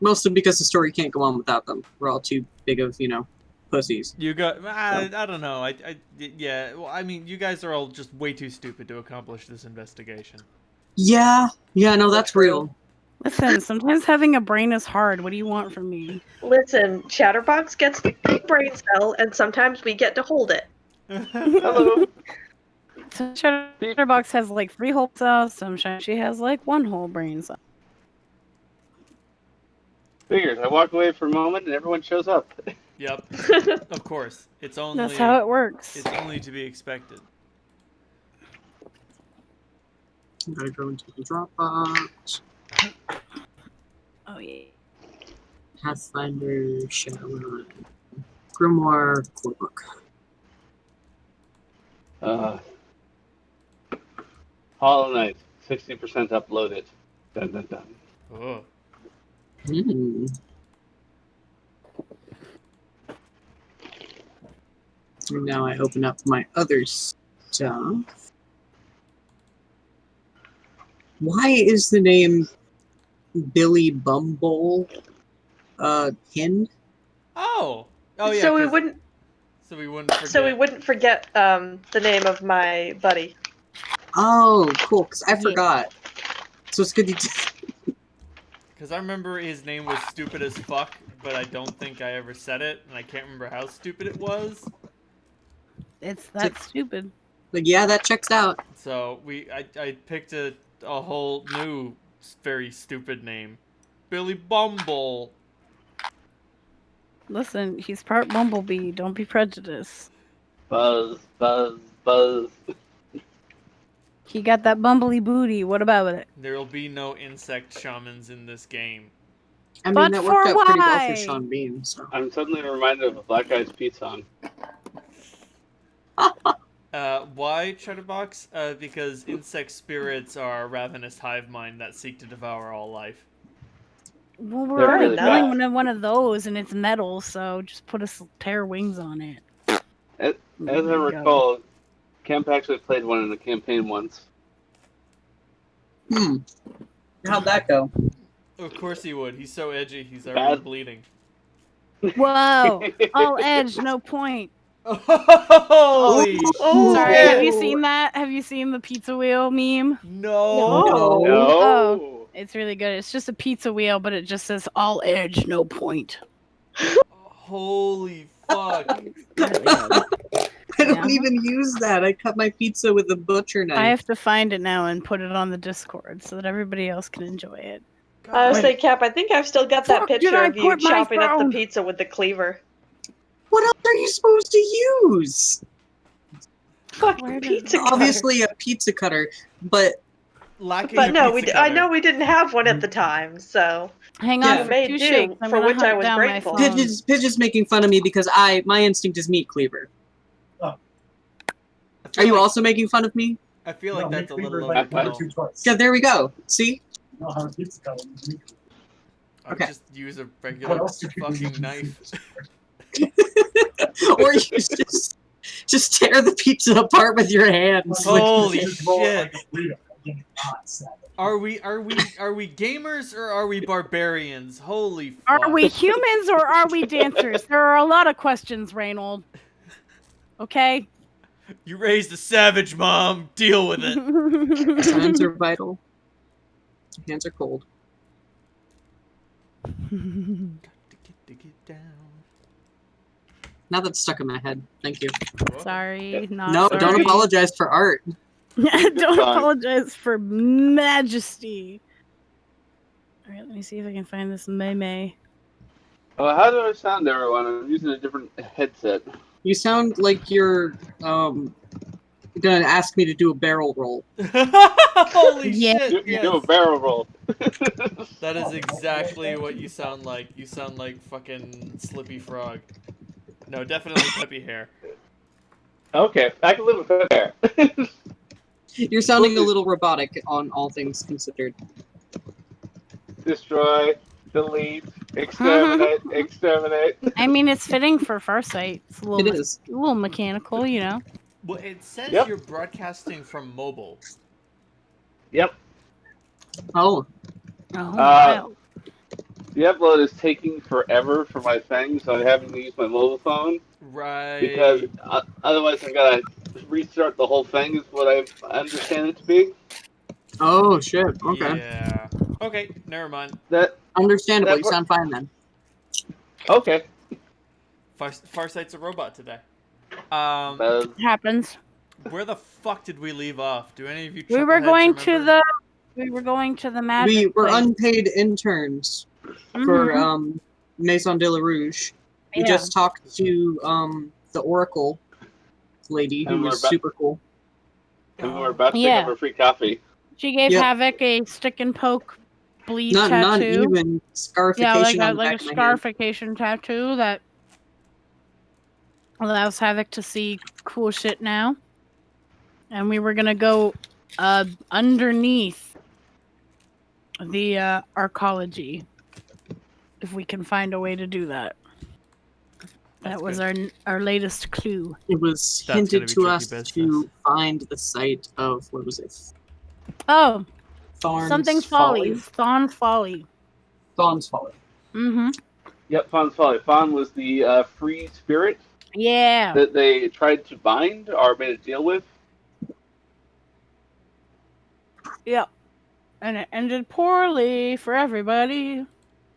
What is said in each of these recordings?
Mostly because the story can't go on without them. We're all too big of, pussies. You got. I don't know. Yeah. Well, I mean, you guys are all just way too stupid to accomplish this investigation. Yeah. Yeah. No, that's real. Listen, sometimes having a brain is hard. What do you want from me? Listen, Chatterbox gets the brain cell, and sometimes we get to hold it. Hello. So Chatterbox has like 3 whole cells. Sometimes she has like 1 whole brain cell. Figures. I walk away for a moment and everyone shows up. Yep. Of course. It's only. That's how it works. It's only to be expected. I'm gonna go into the Dropbox. Oh yeah. Pathfinder, Shadowrun, Grimoire, Core Book. Hollow Knight, 60% uploaded. Dun dun dun. Oh. Hmm. And now I open up my other stuff. Why is the name Billy Bumble pinned? Oh. Oh yeah. So we wouldn't. So we wouldn't forget. So we wouldn't forget the name of my buddy. Oh, cool. Because I forgot. So it's good you did. Because I remember his name was stupid as fuck, but I don't think I ever said it, and I can't remember how stupid it was. It's that stupid. Like, yeah, that checks out. So I picked a whole new very stupid name, Billy Bumble. Listen, he's part bumblebee. Don't be prejudiced. Buzz, buzz, buzz. He got that bumbly booty. What about it? There will be no insect shamans in this game. I mean, But that worked for out pretty well why? for Sean Bean. So. I'm suddenly reminded of a Black Eyed Peas song. Why, Chatterbox? Because insect spirits are a ravenous hive mind that seek to devour all life. Well, we're They're already really killing bad. one of those, and it's metal, so just put a pair of wings on it. As I There you go. recall, Kemp actually played one in the campaign once. How'd that go? Of course he would. He's so edgy. He's already Bad. bleeding. Whoa! All edge, no point. Holy Oh, Sorry, shit! have you seen that? Have you seen the pizza wheel meme? No. No. No. It's really good. It's just a pizza wheel, but it just says all edge, no point. Holy fuck. I don't even use that. I cut my pizza with a butcher knife. I have to find it now and put it on the Discord so that everybody else can enjoy it. I was saying, Cap, I think I've still got that Fuck, did picture I of you put my chopping up the phone? pizza with the cleaver. What else are you supposed to use? Fucking Where does- pizza cutter. Obviously a pizza cutter, but Lacking But a no, pizza I cutter. know we didn't have one at the time, so Hang Yeah. on you for made 2 do, shakes. I'm for gonna which hunt I was down grateful. my phone. Pidge's making fun of me because my instinct is meat cleaver. I Are feel you like- also making fun of me? I feel like that's a little like overkill. Yeah, there we go. See? I would Okay. just use a regular fucking knife. Or you just tear the pizza apart with your hands. Holy shit! Are we gamers or are we barbarians? Holy fuck! Are we humans or are we dancers? There are a lot of questions, Reynold. Okay? You raised a savage, Mom. Deal with it. Hands are vital. Hands are cold. To get down. Now that's stuck in my head. Thank you. Sorry, not No, sorry. don't apologize for art. Don't song. apologize for majesty. Alright, let me see if I can find this May. Oh, how do I sound, everyone? I'm using a different headset. You sound like you're gonna ask me to do a barrel roll. Holy Yeah. shit! You Yes. do a barrel roll. That is exactly what you sound like. You sound like fucking Slippy Frog. No, definitely Peppy Hair. Okay, I can live with that. You're sounding a little robotic on all things considered. Destroy, delete, exterminate, exterminate. I mean, it's fitting for Farsight. It's a little, It is. a little mechanical, you know. Well, it says Yep. you're broadcasting from mobile. Yep. Oh, Oh, Uh, wow. The upload is taking forever for my thing, so I'm having to use my mobile phone because Right. otherwise I'm gonna restart the whole thing. Is what I understand it to be. Oh shit. Okay. Yeah. Okay, never mind. That Understandable. that You part- sound fine then. okay. Farsight's a robot today. Happens. Where the fuck did we leave off? Do any of you? We were chuckleheads going remember? to the magic We were place. unpaid interns for Maison de la Rouge. We Yeah. just talked to the Oracle lady who And we're was about- super cool. And we're about to pick Yeah. up our free coffee. She gave Yep. Havoc a stick and poke bleed Not tattoo. even scarification Yeah, like on the a back of my hand. scarification tattoo that allows Havoc to see cool shit now. And we were gonna go underneath the arcology if we can find a way to do that. That's That was good. our latest clue. It was That's gonna hinted be to tricky us business. to find the site of, what was it? Oh, Thorn's something's Folly. Thorn's Folly. Thorn's Folly. Mm-hmm. Yep, Fawn's Folly. Fawn was the free spirit Yeah. that they tried to bind or made a deal with. Yep. And it ended poorly for everybody.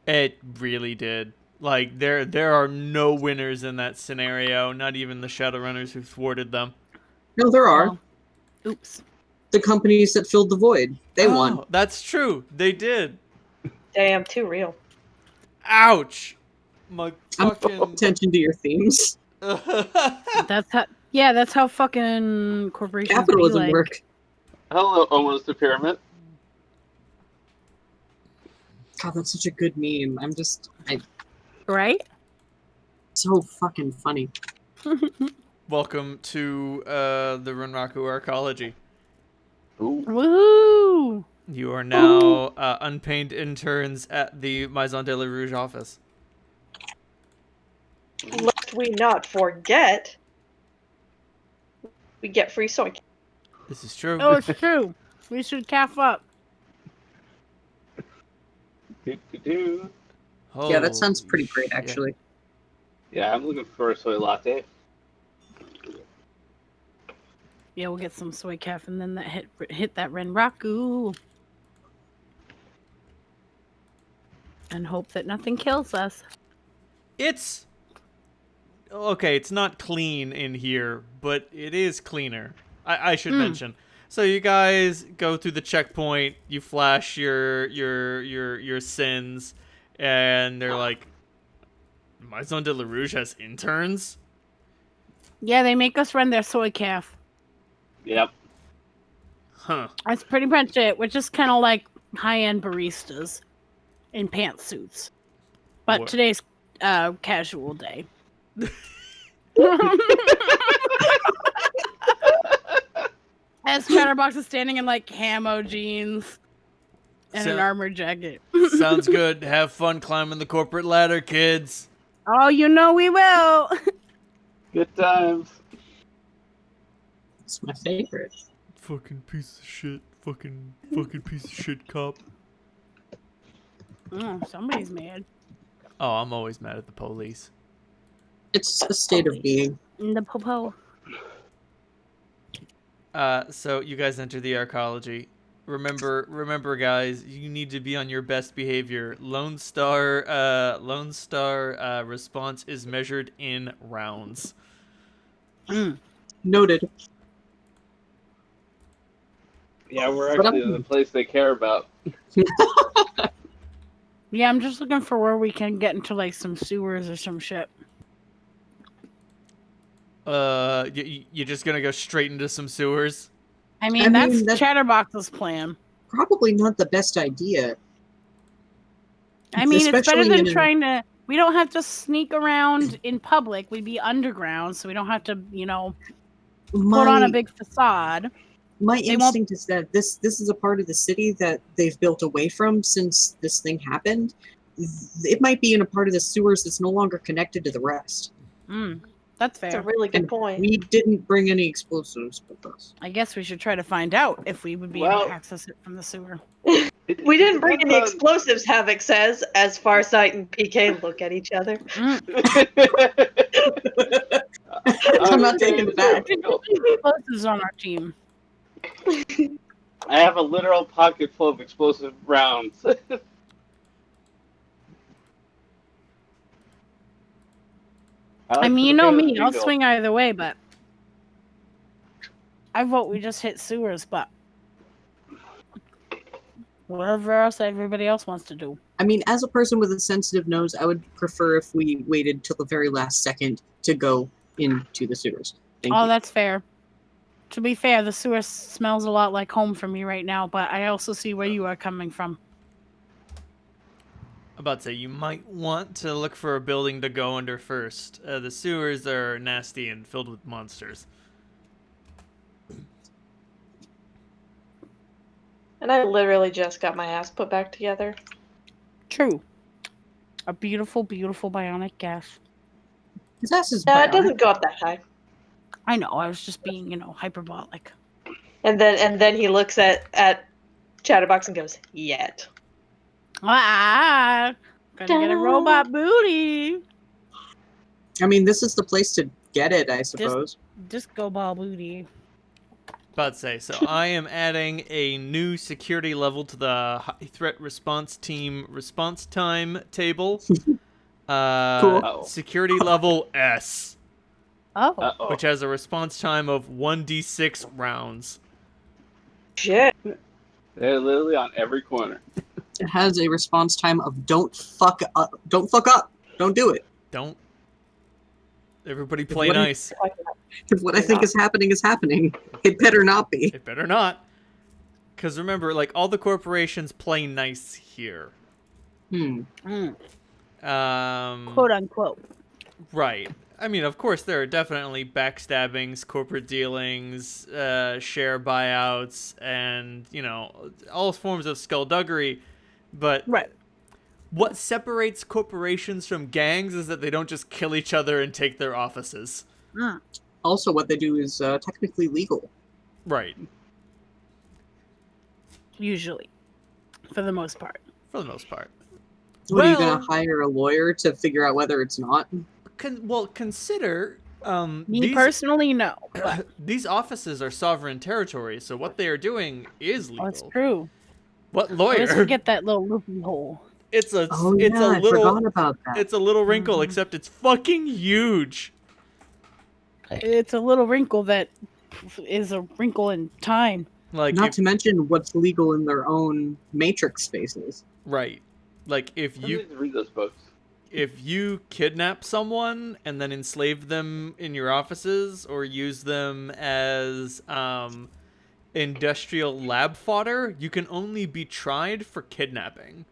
It really did. Like there are no winners in that scenario. Not even the Shadowrunners who thwarted them. No, there are. Oh. Oops. The companies that filled the void. They won. That's true. They did. Damn, too real. Ouch. My I'm paying fucking. attention to your themes. That's how fucking corporations Capitalism be like. work. Hello, almost a pyramid. God, that's such a good meme. Right? So fucking funny. Welcome to the Renraku Arcology. Ooh. Woohoo! You are now unpaid interns at the Maison de la Rouge office. Lest we not forget, we get free soy. This is true. Oh, it's true. We should calf up. Do-do-do. Yeah, that sounds Holy pretty great, shit. actually. Yeah, I'm looking for a soy latte. Yeah, we'll get some soy calf and then that hit that Renraku. And hope that nothing kills us. It's okay. It's not clean in here, but it is cleaner. I should mention. So you guys go through the checkpoint. You flash your sins, and they're like, "Maison de la Rouge has interns." Yeah, they make us run their soy calf. Yep. Huh. That's pretty much it. We're just kind of like high-end baristas in pantsuits. But What? today's casual day. As Chatterbox is standing in like camo jeans and an So- armored jacket. Sounds good. Have fun climbing the corporate ladder, kids. Oh, you know we will. Good times. It's my favorite. Fucking piece of shit. Fucking piece of shit cop. Somebody's mad. Oh, I'm always mad at the police. It's a state of being. The popo. So you guys enter the arcology. Remember, guys, you need to be on your best behavior. Lone Star response is measured in rounds. Noted. Yeah, we're actually in the place they care about. Yeah, I'm just looking for where we can get into like some sewers or some shit. You're just gonna go straight into some sewers? I mean, that's that's- Chatterbox's plan. Probably not the best idea. I mean, it's better Especially than in- trying to. We don't have to sneak around in public. We'd be underground, so we don't have to, put on a big facade. My They won't- instinct is that this is a part of the city that they've built away from since this thing happened. It might be in a part of the sewers that's no longer connected to the rest. That's That's a fair. really good And point. we didn't bring any explosives with us. I guess we should try to find out if we would be able Well- to access it from the sewer. We didn't bring any explosives, Havoc says, as Farsight and PK look at each other. I'm not taking it back. Explosives on our team. I have a literal pocket full of explosive rounds. I mean, you know me, I'll swing either way, but I vote we just hit sewers, but whatever else everybody else wants to do. I mean, as a person with a sensitive nose, I would prefer if we waited till the very last second to go into the sewers. Thank you. That's fair. To be fair, the sewer smells a lot like home for me right now, but I also see where you are coming from. I'm about to say, you might want to look for a building to go under first. The sewers are nasty and filled with monsters. And I literally just got my ass put back together. True. A beautiful, beautiful bionic gas. His ass is Yeah, bionic. it doesn't go up that high. I know, I was just being, hyperbolic. And then he looks at Chatterbox and goes, "Yet." Gonna get a robot booty. I mean, this is the place to get it, I suppose. Disco ball booty. About to say, so I am adding a new security level to the high threat response team response time table. Cool. Security level S, Oh. Uh-oh. which has a response time of 1d6 rounds. Shit. They're literally on every corner. It has a response time of don't fuck up. Don't fuck up. Don't do it. Don't. Everybody play What do you- nice. If what I think is happening, it better not be. It better not. Because remember, like, all the corporations play nice here. Quote Um, unquote. right. I mean, of course, there are definitely backstabbings, corporate dealings, share buyouts, and, all forms of skullduggery. But Right. what separates corporations from gangs is that they don't just kill each other and take their offices. Also, what they do is technically legal. Right. Usually. For the most part. For the most part. What, are you going to hire a lawyer to figure out whether it's not? Consider... Me personally, no. But these offices are sovereign territories, so what they are doing is legal. that's true. What Let's lawyer? forget that little loophole. It's a I forgot about that. it's a little wrinkle, except it's fucking huge. It's a little wrinkle that is a wrinkle in time. Like Not to mention what's legal in their own matrix spaces. right. Like I need to read those books. if you kidnap someone and then enslave them in your offices or use them as industrial lab fodder, you can only be tried for kidnapping.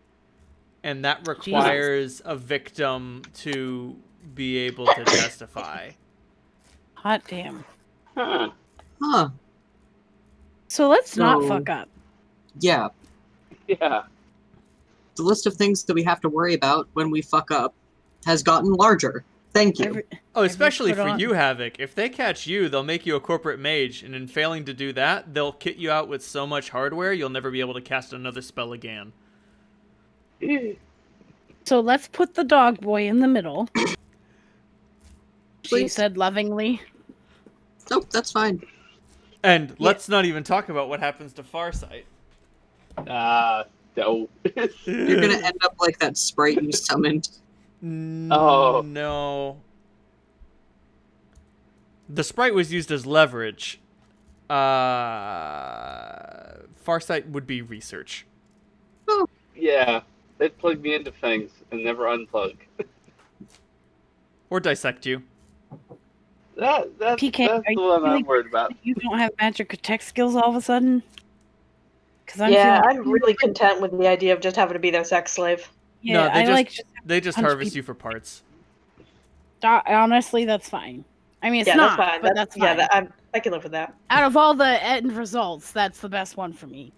And that requires a victim to be able to testify. Hot damn. Huh. Huh. So let's not So- fuck up. Yeah. Yeah. The list of things that we have to worry about when we fuck up has gotten larger. Thank you. Oh, especially put for on- you, Havoc. If they catch you, they'll make you a corporate mage, and in failing to do that, they'll kit you out with so much hardware, you'll never be able to cast another spell again. So let's put the dog boy in the middle. She Please. said lovingly. Nope, that's fine. And let's not even talk about what happens to Farsight. No. You're gonna end up like that sprite you summoned. Oh. No. The sprite was used as leverage. Farsight would be research. Yeah. They plug me into things and never unplug. Or dissect you. That's PK, the are you one really- I'm worried about. You don't have magic attack skills all of a sudden? Because I'm really content with the idea of just having to be their sex slave. Yeah, No, they I just- like. They just Punch harvest people. you for parts. Honestly, that's fine. I mean, it's yeah, not, that's fine. but that's fine. Yeah, I can live with that. Out of all the end results, that's the best one for me.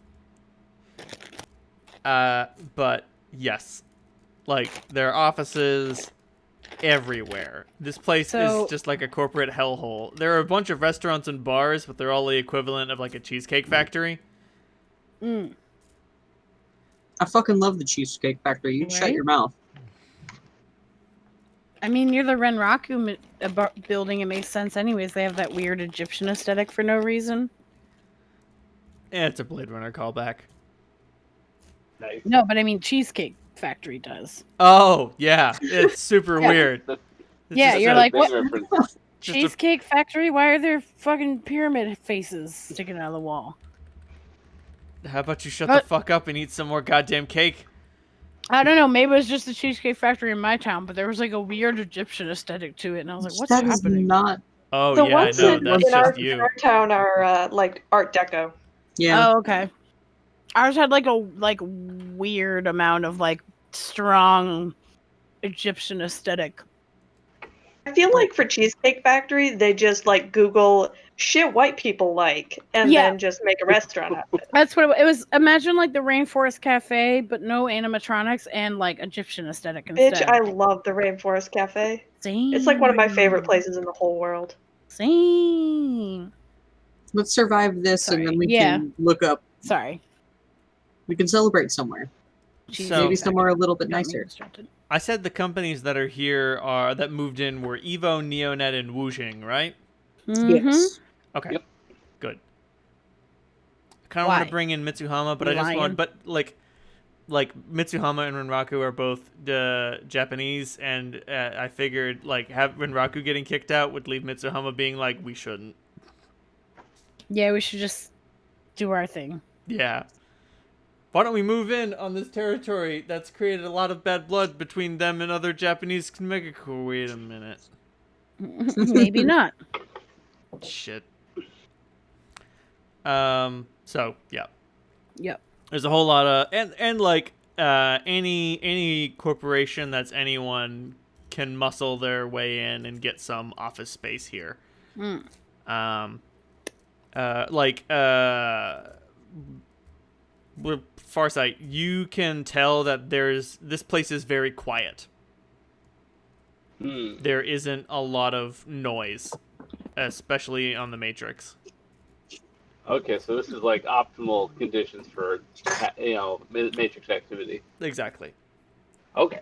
But yes. Like, there are offices everywhere. This place So- is just like a corporate hellhole. There are a bunch of restaurants and bars, but they're all the equivalent of like a cheesecake factory. I fucking love the Cheesecake Factory. You shut Right? your mouth. I mean, near the Renraku building, it makes sense anyways. They have that weird Egyptian aesthetic for no reason. Yeah, it's a Blade Runner callback. Nice. No, but I mean, Cheesecake Factory does. Oh, yeah. It's super Yeah. weird. It's Yeah, just you're a- like, Big what? reference. Just a- Cheesecake Factory? Why are there fucking pyramid faces sticking out of the wall? How about you shut But- the fuck up and eat some more goddamn cake? I don't know. Maybe it was just the Cheesecake Factory in my town, but there was like a weird Egyptian aesthetic to it, and I was like, "What's That is happening?" not. Oh, The yeah, I ones know. in, That's in, our, just in you. our town are like Art Deco. Yeah. Oh, okay. Ours had like a weird amount of like strong Egyptian aesthetic. I feel like for Cheesecake Factory, they just like Google shit white people like, and Yeah. then just make a restaurant out of it. That's what it was. Imagine like the Rainforest Cafe, but no animatronics and like Egyptian aesthetic Bitch, instead. I love the Rainforest Cafe. Same. It's like one of my favorite places in the whole world. Same. Let's survive this, and then Sorry. we Yeah. can look up. Sorry. We can celebrate somewhere. So- Maybe somewhere a little bit Got me nicer. distracted. I said the companies that are here that moved in were Evo, Neonet, and Wuxing, right? Mhm. Yes. Okay. Yep. Good. I kind of want Why? to bring in Mitsuhama, but You I just lying? want, but like Mitsuhama and Renraku are both Japanese, and I figured like have Renraku getting kicked out would leave Mitsuhama being like, we shouldn't. Yeah, we should just do our thing. Yeah. Why don't we move in on this territory that's created a lot of bad blood between them and other Japanese megacore? Wait a minute. Maybe not. Shit. So yeah. Yep. There's a whole lot of and like any corporation that's anyone can muscle their way in and get some office space here. Mm. With Farsight, you can tell that this place is very quiet. Hmm. There isn't a lot of noise, especially on the Matrix. Okay, so this is like optimal conditions for, Matrix activity. Exactly. Okay.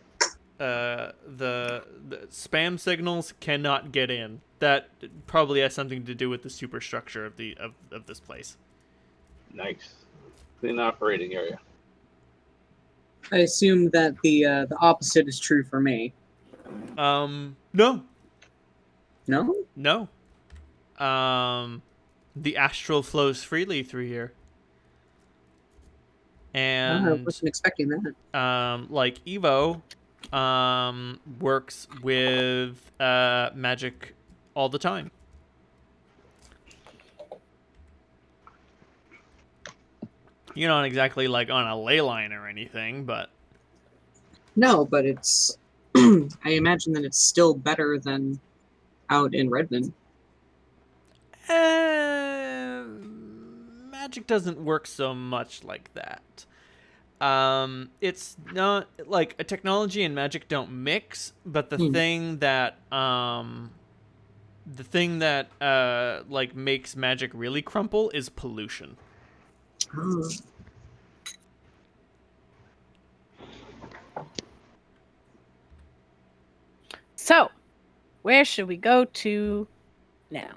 The spam signals cannot get in. That probably has something to do with the superstructure of this place. Nice. Clean operating area. I assume that the opposite is true for me. No. No? The astral flows freely through here. I And wasn't expecting that. like Evo works with magic all the time. You're not exactly like on a ley line or anything, but No, but it's. I imagine that it's still better than out in Redmond. magic doesn't work so much like that. It's not like a technology and magic don't mix, but the thing that like makes magic really crumple is pollution. Oh. So, where should we go to now?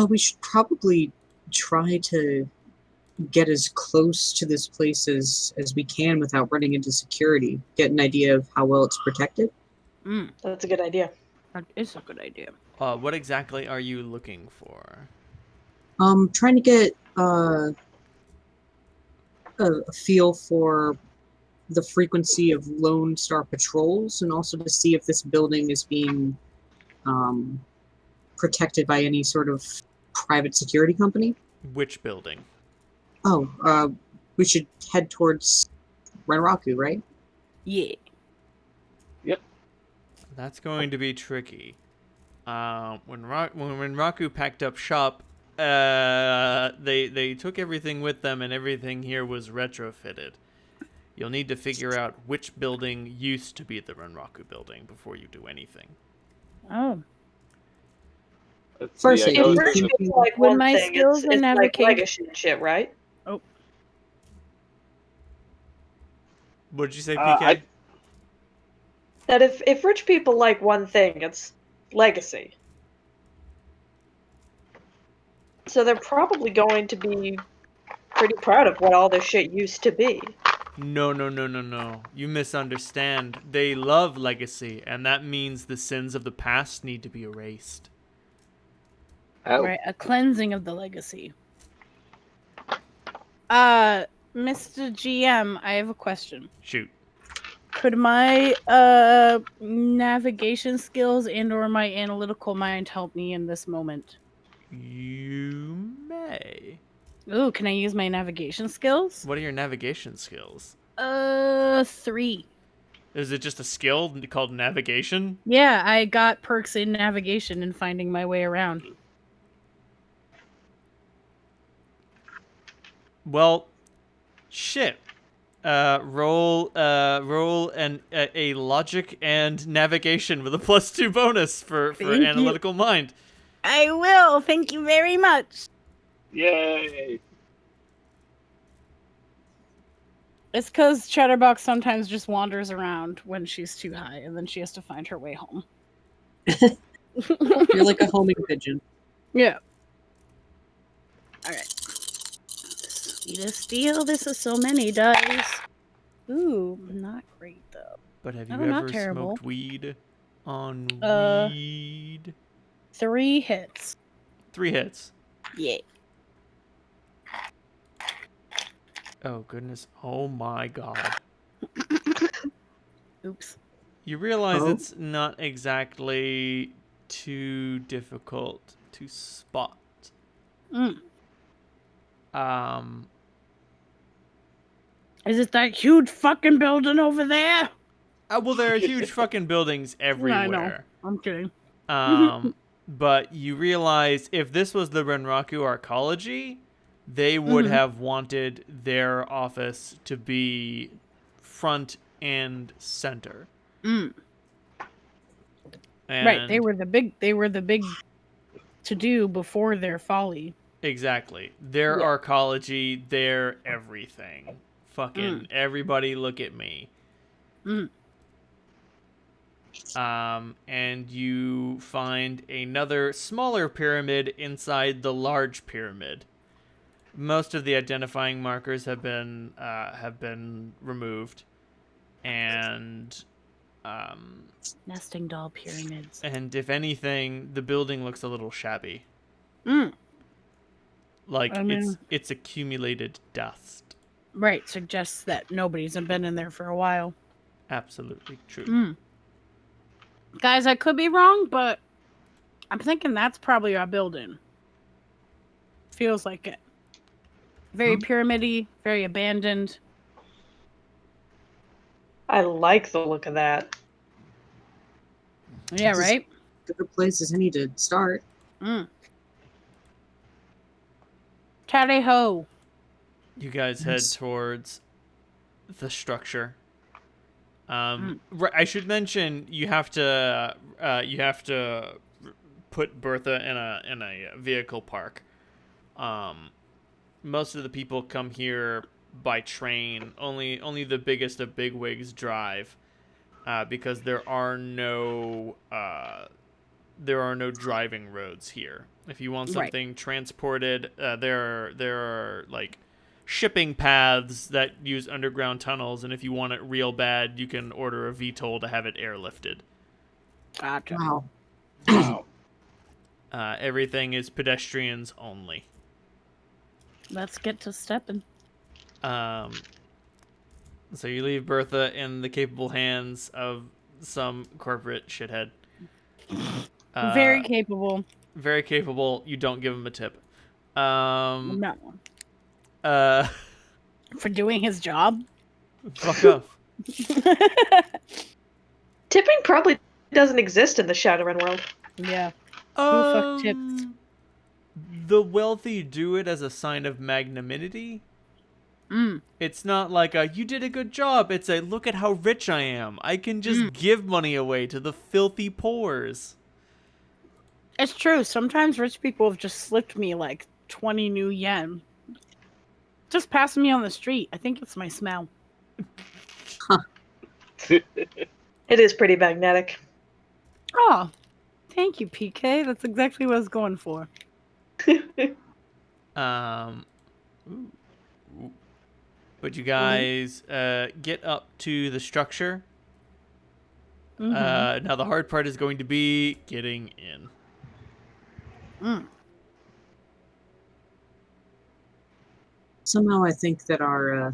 We should probably try to get as close to this place as we can without running into security. Get an idea of how well it's protected. That's a good idea. That is a good idea. What exactly are you looking for? Trying to get a feel for the frequency of Lone Star patrols, and also to see if this building is being protected by any sort of private security company. Which building? Oh, we should head towards Renraku, right? Yeah. That's going to be tricky. When Raku packed up shop, they took everything with them, and everything here was retrofitted. You'll need to figure out which building used to be the Renraku building before you do anything. Oh. First, I it know was it's First, in the- it's like With one my thing. skills It's in like navigation- legacy shit, right? What did you say, PK? That if rich people like one thing, it's legacy. So they're probably going to be pretty proud of what all this shit used to be. No. You misunderstand. They love legacy, and that means the sins of the past need to be erased. Oh. Right, a cleansing of the legacy. Mr. GM, I have a question. Shoot. Could my navigation skills and or my analytical mind help me in this moment? You may. Ooh, can I use my navigation skills? What are your navigation skills? 3. Is it just a skill called navigation? Yeah, I got perks in navigation and finding my way around. Well, shit. Roll a logic and navigation with a +2 bonus for Thank you. analytical mind. I will. Thank you very much. Yay! It's because Chatterbox sometimes just wanders around when she's too high, and then she has to find her way home. You're like a homing pigeon. Yeah. All right. Sweetest deal. This is so many dice. Ooh, not great though. But have you Oh, not ever terrible. smoked weed on weed? 3 hits. 3 hits. Yeah. Oh, goodness. Oh, my God. Oops. You realize Oh. it's not exactly too difficult to spot. Is it that huge fucking building over there? Well, there are huge fucking buildings everywhere. I know. I'm kidding. But you realize if this was the Renraku Arcology, they would have wanted their office to be front and center. And Right, they were the big to do before their folly. Exactly. Their Yeah. arcology, their everything. Fucking everybody look at me. And you find another smaller pyramid inside the large pyramid. Most of the identifying markers have been removed, and Nesting doll pyramids. and if anything, the building looks a little shabby. Like I mean- it's accumulated dust. Right, suggests that nobody's been in there for a while. Absolutely true. Guys, I could be wrong, but I'm thinking that's probably our building. Feels like it. Very pyramid-y, very abandoned. I like the look of that. Yeah, Just- right? Good place as any to start. Tally ho. You guys head Yes. towards the structure. I should mention you have to put Bertha in a vehicle park. Most of the people come here by train. Only the biggest of bigwigs drive, because there are no driving roads here. If you want Right. something transported, there are like shipping paths that use underground tunnels, and if you want it real bad, you can order a VTOL to have it airlifted. Gotcha. Wow. Wow. Everything is pedestrians only. Let's get to stepping. So you leave Bertha in the capable hands of some corporate shithead. Very capable. Very capable. You don't give him a tip. No. For doing his job. Fuck off. Tipping probably doesn't exist in the Shadowrun world. Yeah. Who fuck tips? The wealthy do it as a sign of magnanimity. It's not like a, you did a good job. It's a, look at how rich I am. I can just give money away to the filthy pores. It's true. Sometimes rich people have just slipped me like 20 new yen. Just passing me on the street. I think it's my smell. It is pretty magnetic. Oh, thank you, PK. That's exactly what I was going for. Ooh. But you guys get up to the structure. Mm-hmm. Now the hard part is going to be getting in. Somehow I think that our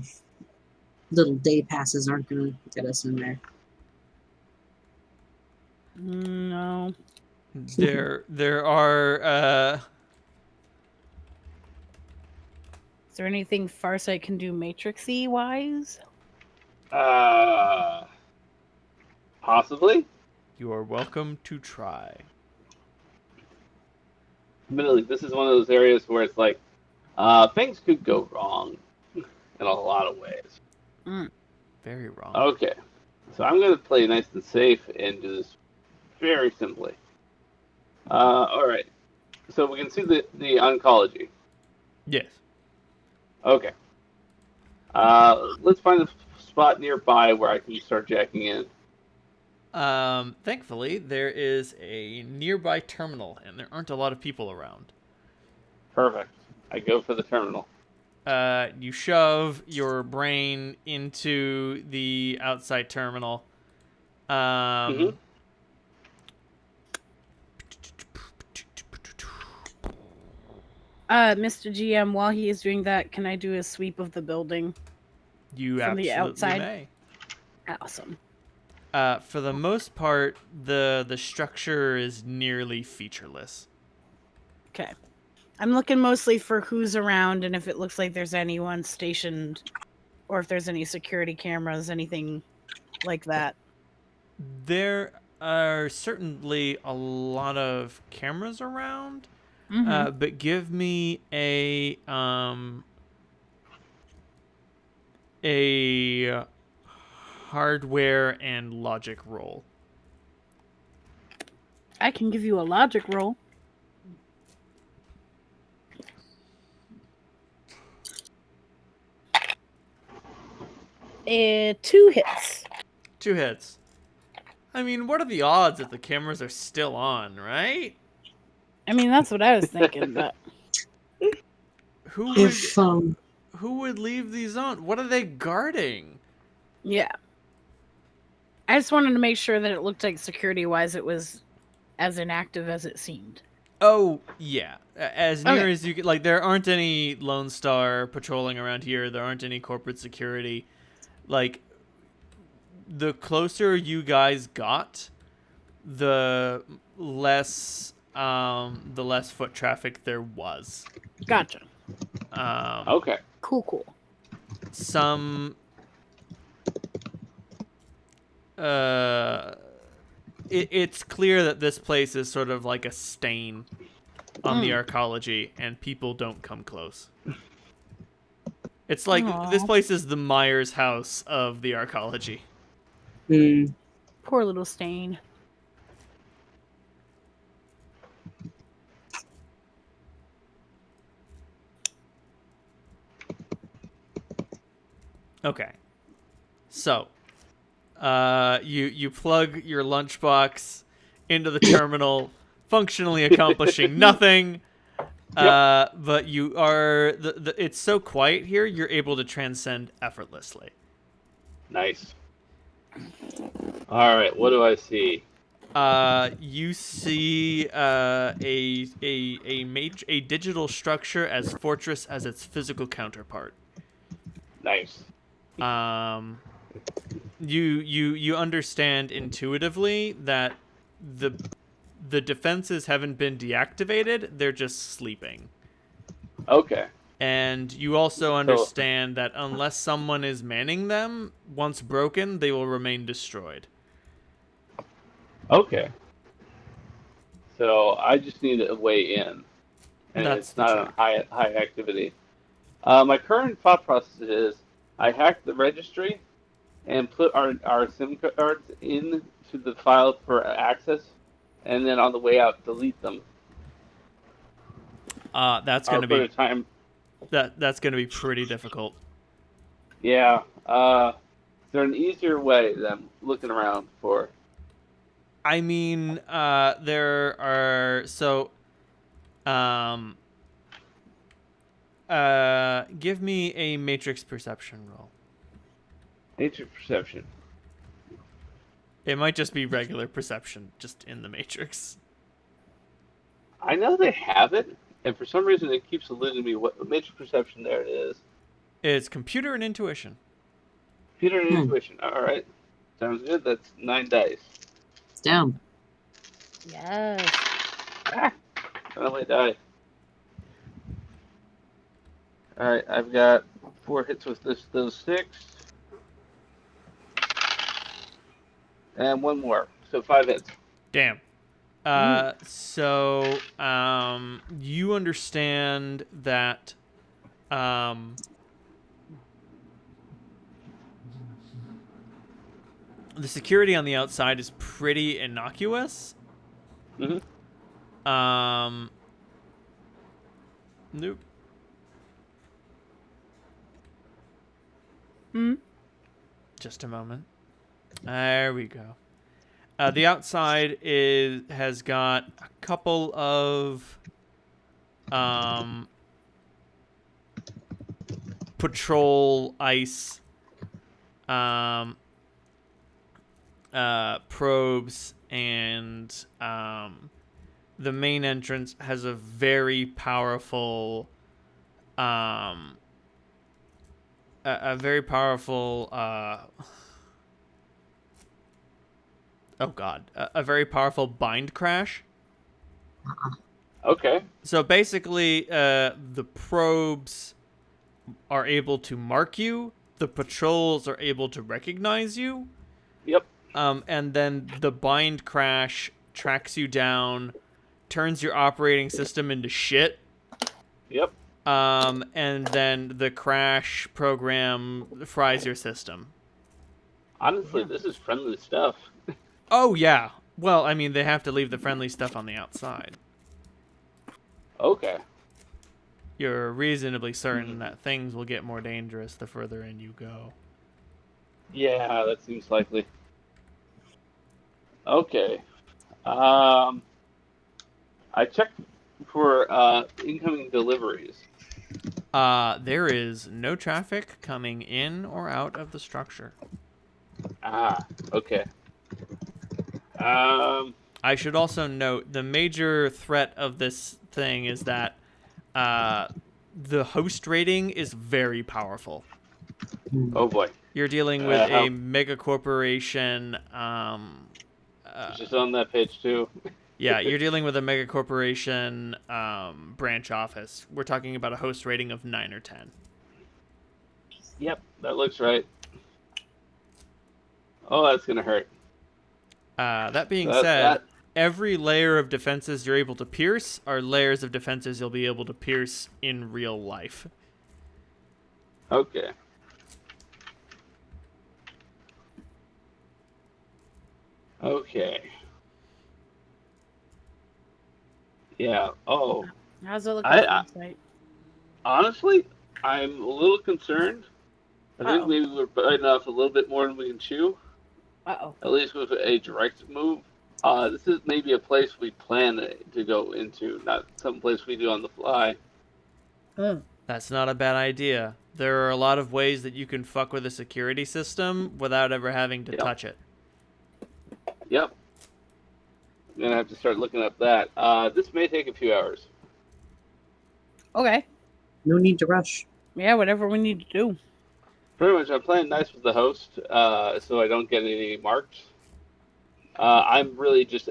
little day passes aren't going to get us in there. No. There are Is there anything Farsight can do Matrix-y wise? Possibly. you are welcome to try. Admittedly, this is one of those areas where it's like, things could go wrong in a lot of ways. Very wrong. Okay, so I'm going to play nice and safe and do this very simply. All right, so we can see the oncology. Yes. Okay. Let's find a spot nearby where I can start jacking in. Thankfully, there is a nearby terminal, and there aren't a lot of people around. Perfect. I go for the terminal. You shove your brain into the outside terminal. Mr. GM, while he is doing that, can I do a sweep of the building? You From the absolutely outside? may. Awesome. For the most part, the structure is nearly featureless. Okay. I'm looking mostly for who's around and if it looks like there's anyone stationed or if there's any security cameras, anything like that. There are certainly a lot of cameras around, but give me a hardware and logic roll. I can give you a logic roll. Two hits. 2 hits. I mean, what are the odds that the cameras are still on, right? I mean, that's what I was thinking, but Who would leave these on? What are they guarding? yeah. I just wanted to make sure that it looked like security-wise it was as inactive as it seemed. Oh, yeah. As near Okay. as you can. Like, there aren't any Lone Star patrolling around here. There aren't any corporate security. Like, the closer you guys got, the less foot traffic there was. Gotcha. Okay. Cool. Some it's clear that this place is sort of like a stain on the arcology, and people don't come close. It's like this place is the Myers house of the arcology. Poor little stain. Okay. So, you plug your lunchbox into the terminal, functionally accomplishing nothing. But you are it's so quiet here, you're able to transcend effortlessly. Nice. All right. What do I see? You see a digital structure as fortress as its physical counterpart. Nice. You understand intuitively that the defenses haven't been deactivated, they're just sleeping. Okay. And you also understand that unless someone is manning them, once broken, they will remain destroyed. Okay. So I just need a way in, and That's it's not a high activity. My current thought process is I hack the registry and put our SIM cards into the file for access, and then on the way out delete them. That's going to Put be a time. that's going to be pretty difficult. Yeah. there an easier way that I'm looking around for? I mean, there are give me a matrix perception roll. Nature perception. It might just be regular perception, just in the matrix. I know they have it, and for some reason it keeps eluding me. What nature perception? There it is. It's computer and intuition. Computer and intuition. All right, sounds good. That's 9 dice. It's down. Yes. Ah, finally die. All right, I've got 4 hits with those 6, and 1 more, so 5 hits. Damn. So, you understand that, the security on the outside is pretty innocuous. Mm-hmm. Nope. Just a moment. There we go. The outside has got a couple of patrol ice probes, and the main entrance has a very powerful a very powerful a very powerful bind crash. Okay. So basically, the probes are able to mark you, the patrols are able to recognize you. Yep. And then the bind crash tracks you down, turns your operating system into shit. Yep. And then the crash program fries your system. Honestly, this is friendly stuff. Oh, yeah. Well, I mean, they have to leave the friendly stuff on the outside. Okay. You're reasonably certain that things will get more dangerous the further in you go. Yeah, that seems likely. Okay. I checked for incoming deliveries. There is no traffic coming in or out of the structure. Ah, okay. I should also note the major threat of this thing is that the host rating is very powerful. Oh boy. You're dealing with a mega corporation. Just on that page too. Yeah, you're dealing with a mega corporation branch office. We're talking about a host rating of 9 or 10. Yep, that looks right. Oh, that's gonna hurt. That being said, every layer of defenses you're able to pierce are layers of defenses you'll be able to pierce in real life. Okay. Okay. Yeah. Oh. How's it look on the site? Honestly, I'm a little concerned. I think maybe we're biting off a little bit more than we can chew. Uh-oh. At least with a direct move. This is maybe a place we plan to go into, not some place we do on the fly. That's not a bad idea. There are a lot of ways that you can fuck with a security system without ever having to touch it. Yep. I'm going to have to start looking up that. This may take a few hours. Okay. No need to rush. Yeah, whatever we need to do. Pretty much, I'm playing nice with the host, so I don't get any marks. I'm really just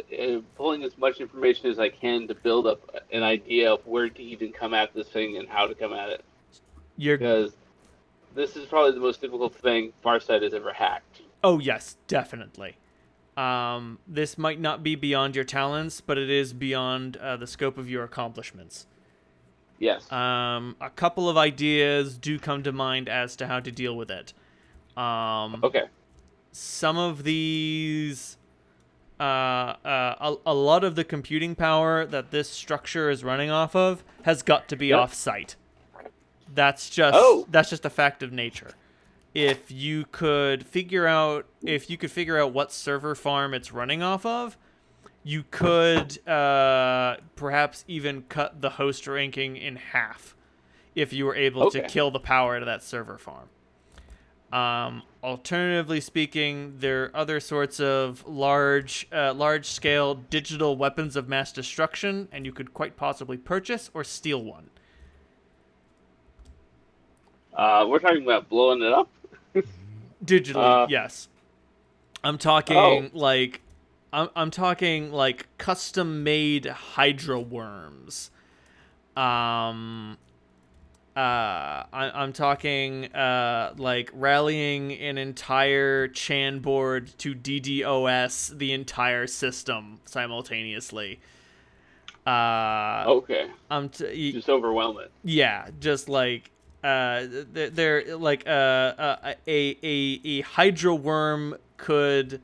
pulling as much information as I can to build up an idea of where to even come at this thing and how to come at it. Because this is probably the most difficult thing Farsight has ever hacked. Oh, yes, definitely. This might not be beyond your talents, but it is beyond the scope of your accomplishments. Yes. A couple of ideas do come to mind as to how to deal with it. Okay. Some of these... a lot of the computing power that this structure is running off of has got to be off-site. That's just a fact of nature. if you could figure out what server farm it's running off of, you could perhaps even cut the host ranking in half if you were able to kill the power out of that server farm. Alternatively speaking, there are other sorts of large-scale digital weapons of mass destruction, and you could quite possibly purchase or steal one. We're talking about blowing it up? Digitally, yes. I'm talking I'm talking like custom-made Hydra worms. I'm talking like rallying an entire Chan board to DDoS the entire system simultaneously. Just overwhelm it. Yeah, just like they're like a Hydra worm could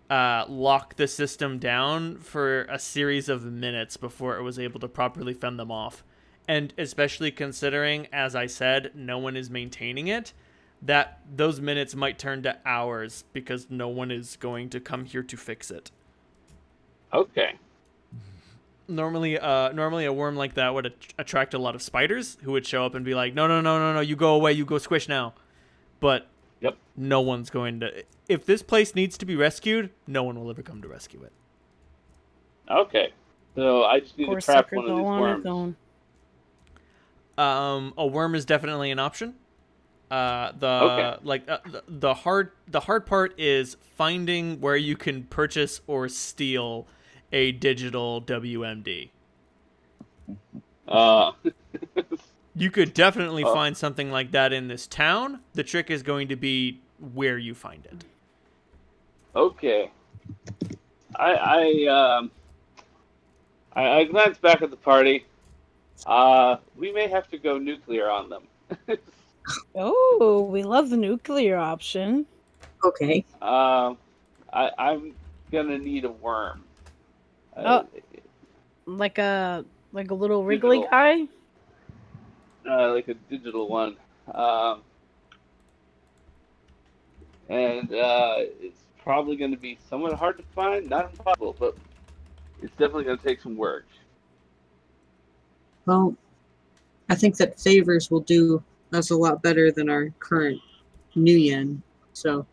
lock the system down for a series of minutes before it was able to properly fend them off. And especially considering, as I said, no one is maintaining it, that those minutes might turn to hours because no one is going to come here to fix it. Okay. Normally a worm like that would attract a lot of spiders who would show up and be like, no, you go away, you go squish now. But no one's going to... If this place needs to be rescued, no one will ever come to rescue it. Okay. So I just need to trap one of these worms. A worm is definitely an option. The hard part is finding where you can purchase or steal a digital WMD. You could definitely find something like that in this town. The trick is going to be where you find it. Okay. I glanced back at the party. We may have to go nuclear on them. Oh, we love the nuclear option. Okay. I'm gonna need a worm. Like a little wriggly guy? Like a digital one. And it's probably going to be somewhat hard to find. Not impossible, but it's definitely going to take some work. Well, I think that favors will do us a lot better than our current new yen. So.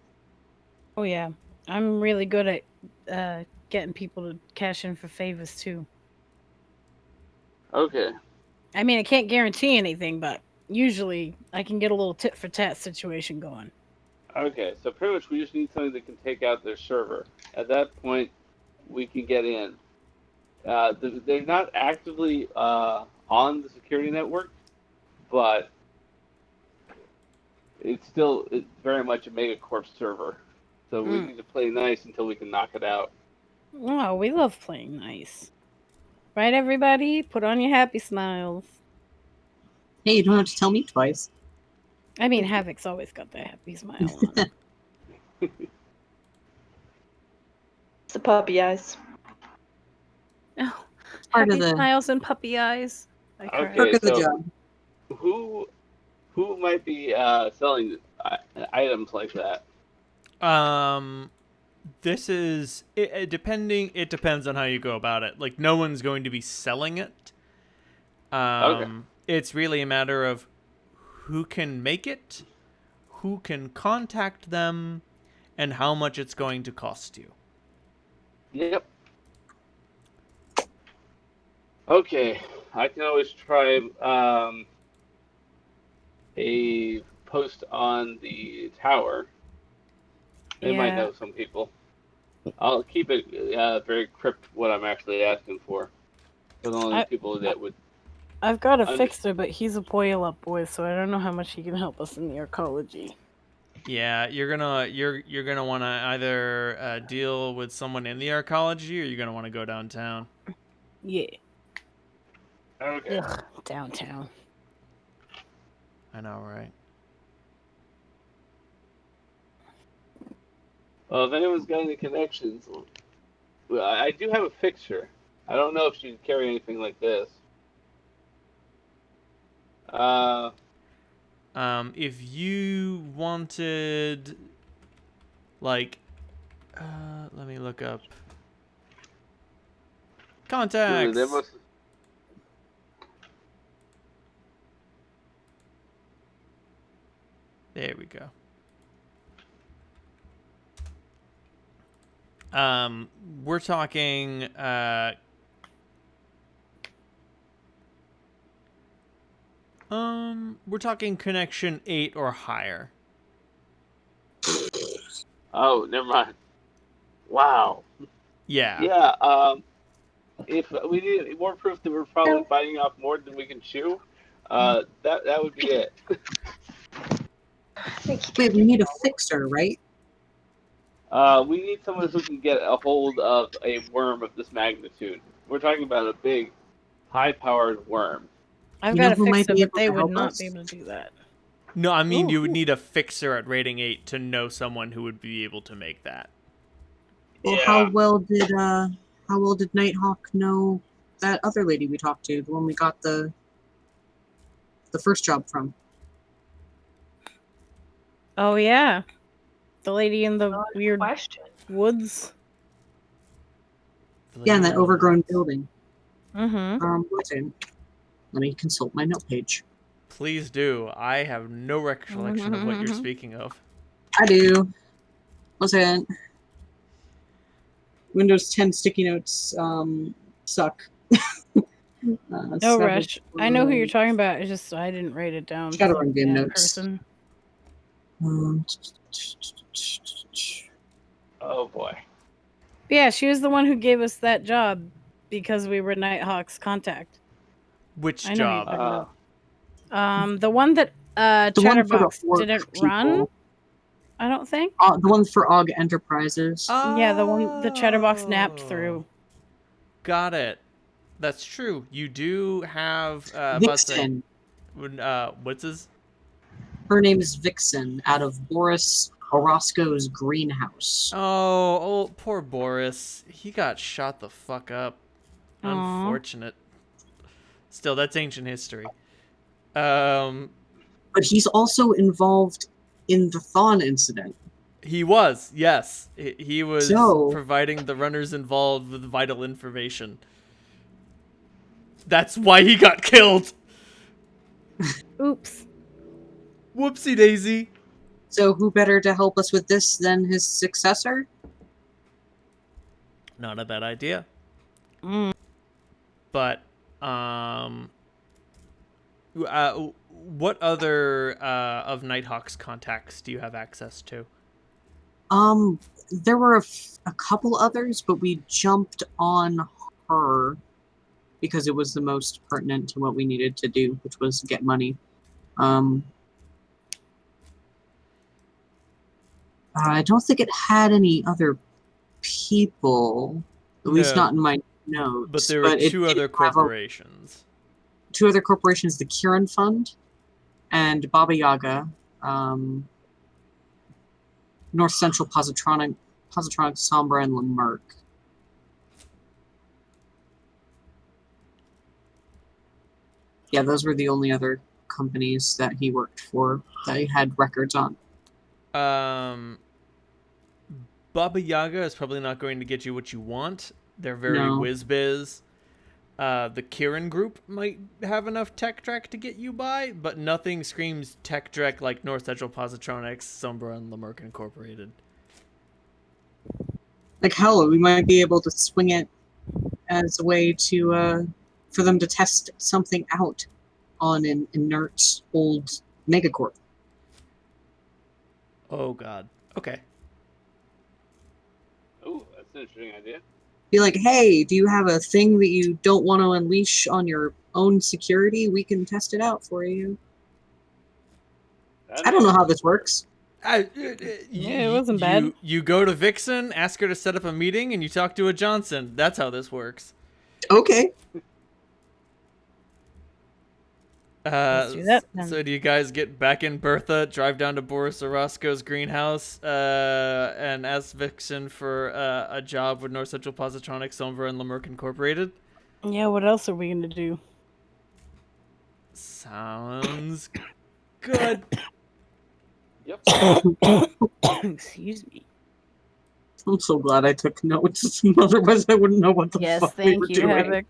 Oh yeah, I'm really good at getting people to cash in for favors too. Okay. I mean, I can't guarantee anything, but usually I can get a little tit for tat situation going. Okay, so pretty much we just need something that can take out their server. At that point, we can get in. They're not actively on the security network, but it's very much a Megacorp server. So we need to play nice until we can knock it out. Oh, we love playing nice. Right, everybody? Put on your happy smiles. Hey, you don't have to tell me twice. I mean, Havoc's always got that happy smile on. It's the puppy eyes. Oh, Part happy of the smiles and puppy eyes. perk of the job. Who might be selling items like that? This is it depends on how you go about it. Like, no one's going to be selling it. It's really a matter of who can make it, who can contact them, and how much it's going to cost you. Yep. Okay, I can always try a post on the tower. They might know some people. I'll keep it very crypt what I'm actually asking for the only people that would. I've got a fixer, but he's a boil-up boy, so I don't know how much he can help us in the arcology. Yeah, you're gonna want to either deal with someone in the arcology, or you're gonna want to go downtown. Yeah. Okay. Ugh, downtown. I know, right? Well, if anyone's got any connections, well, I do have a fixture. I don't know if she can carry anything like this. If you wanted, like, let me look up contacts. There must. There we go. We're talking we're talking connection 8 or higher. Oh, never mind. Wow. Yeah. Yeah. If we need more proof that we're probably biting off more than we can chew, that would be it. Wait, we need a fixer, right? We need someone who can get a hold of a worm of this magnitude. We're talking about a big, high-powered worm. I've You got know a who might fixer, be but able they to would help not us? be able to do that. No, I mean Ooh, you would ooh. need a fixer at rating 8 to know someone who would be able to make that. Well, Yeah. how well did Nighthawk know that other lady we talked to, the one we got the first job from? Oh yeah, the lady in the Good weird question. woods. Yeah, in that overgrown building. Mm-hmm. One second. Let me consult my note page. Please do. I have no recollection of what you're speaking of. I do. One second. Windows 10 sticky notes suck. No rush. I know who you're talking about. It's just I didn't write it down. Shadowrun game That notes. person. Oh boy. Yeah, she was the one who gave us that job because we were Nighthawk's contact. Which I know who you're job? talking about. The one that The one for the Chatterbox orc didn't people. run. I don't think. The one for Og Enterprises. Yeah, the one the Chatterbox napped through. Got it. That's true. You do have Vixen. what's his? Her name is Vixen, out of Boris Orozco's greenhouse. Oh, poor Boris. He got shot the fuck up. Aw. Unfortunate. Still, that's ancient history. But he's also involved in the Thawne incident. He was, yes. He was So- providing the runners involved with vital information. That's why he got killed. Oops. Whoopsie daisy. So who better to help us with this than his successor? Not a bad idea. Mm. But what other of Nighthawk's contacts do you have access to? There were a couple others, but we jumped on her because it was the most pertinent to what we needed to do, which was get money. I don't think it had any other people, at least No. not in my notes. But there were it two did other have corporations. two other corporations, the Kieran Fund and Baba Yaga, North Central Positronic, Sombra, and Lamerck. Yeah, those were the only other companies that he worked for that he had records on. Baba Yaga is probably not going to get you what you want. They're very No. whiz-biz. The Kieran Group might have enough tech trek to get you by, but nothing screams tech trek like North Central Positronics, Sombra, and Lamerck Incorporated. Like hell, we might be able to swing it as a way to for them to test something out on an inert old megacorp. Oh god. Okay. Ooh, that's an interesting idea. Be like, hey, do you have a thing that you don't want to unleash on your own security? We can test it out for you. I don't know how this works. It wasn't bad. You go to Vixen, ask her to set up a meeting, and you talk to a Johnson. That's how this works. Okay. Let's do that then. So do you guys get back in Bertha, drive down to Boris Orozco's greenhouse, and ask Vixen for a job with North Central Positronics, Sombra, and Lamerck Incorporated? Yeah, what else are we gonna do? Sounds good. Yep. Excuse me. I'm so glad I took notes. Otherwise, I wouldn't know what the Yes, fuck we were thank you, doing. Havoc.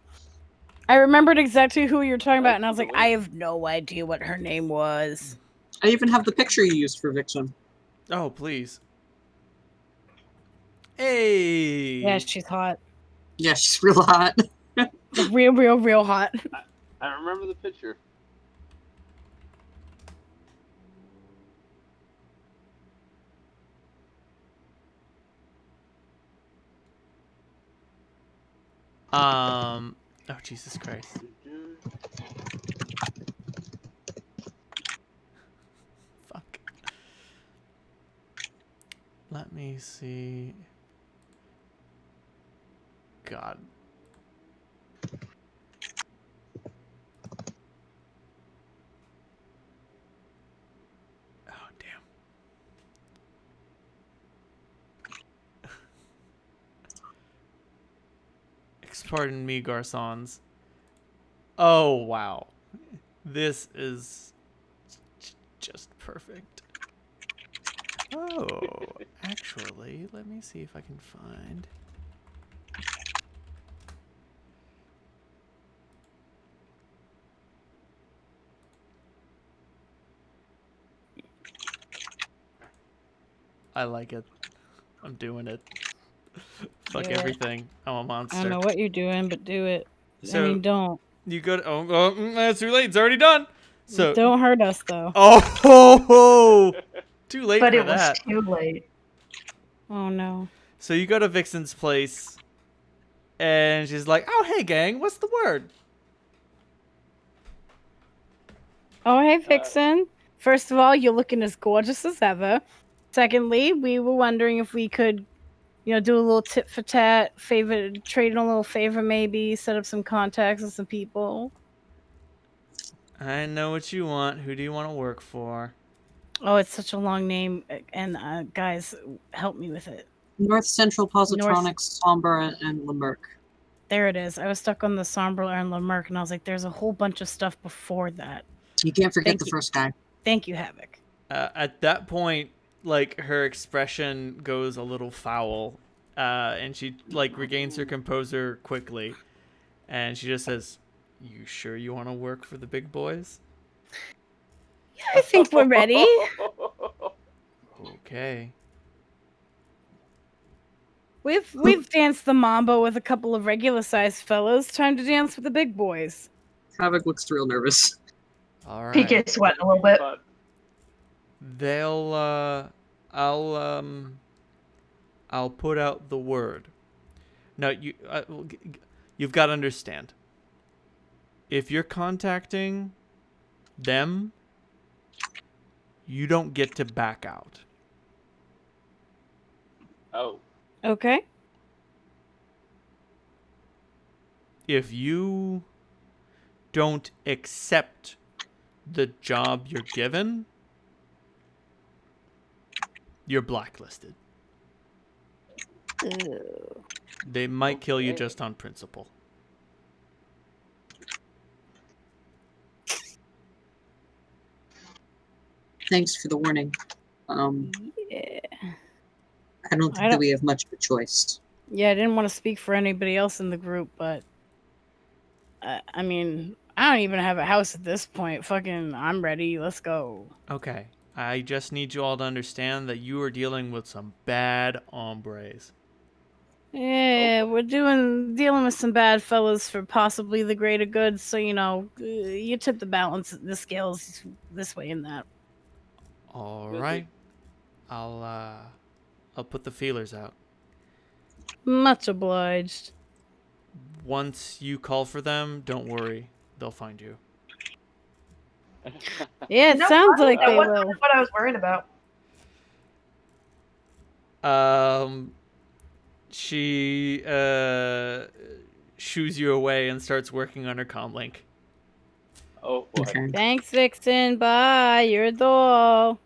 I remembered exactly who you were talking about, and I was like, Absolutely. I have no idea what her name was. I even have the picture you used for Vixen. Oh, please. Hey. Yeah, she's hot. Yeah, she's real hot. Real hot. I remember the picture. Oh, Jesus Christ. Fuck. Let me see. God. Oh, damn. Pardon me, garçons. Oh, wow. This is just perfect. Oh, actually, let me see if I can find. I like it. I'm doing it. Fuck Do it. everything. I'm a monster. I don't know what you're doing, but do it. So, I mean, don't. You go to, that's too late. It's already done. So Don't hurt us, though. Oh, too late But for it was that. too late. Oh, no. So you go to Vixen's place, and she's like, "Oh, hey, gang, what's the word?" Oh, hey, Vixen. First of all, you're looking as gorgeous as ever. Secondly, we were wondering if we could, do a little tit for tat, trade a little favor maybe, set up some contacts with some people. I know what you want. Who do you want to work for? Oh, it's such a long name, and guys, help me with it. North Central Positronics, Somber, and Lemerck. There it is. I was stuck on the Sombre and Lemerck, and I was like, there's a whole bunch of stuff before that. You can't forget Thank the you. first guy. Thank you, Havoc. At that point, like, her expression goes a little foul, and she like regains her composure quickly, and she just says, "You sure you want to work for the big boys?" Yeah, I think we're ready. Okay. We've danced the mambo with a couple of regular sized fellas. Time to dance with the big boys. Havoc looks real nervous. All He right. gets sweating a little bit. They'll I'll put out the word. Now you've got to understand. If you're contacting them, you don't get to back out. Oh. Okay. If you don't accept the job you're given, you're blacklisted. Ew. They might kill you Okay. just on principle. Thanks for the warning. Yeah. I don't think that we have much of a choice. Yeah, I didn't want to speak for anybody else in the group, but I mean, I don't even have a house at this point. Fucking, I'm ready. Let's go. Okay. I just need you all to understand that you are dealing with some bad hombres. Yeah, we're dealing with some bad fellas for possibly the greater good. So you tip the scales this way and that. All right. I'll put the feelers out. Much obliged. Once you call for them, don't worry. They'll find you. Yeah, it No, sounds like that they wasn't will. what I was worried about. She shoos you away and starts working on her comm link. Oh boy. Okay. Thanks, Vixen. Bye. You're a doll.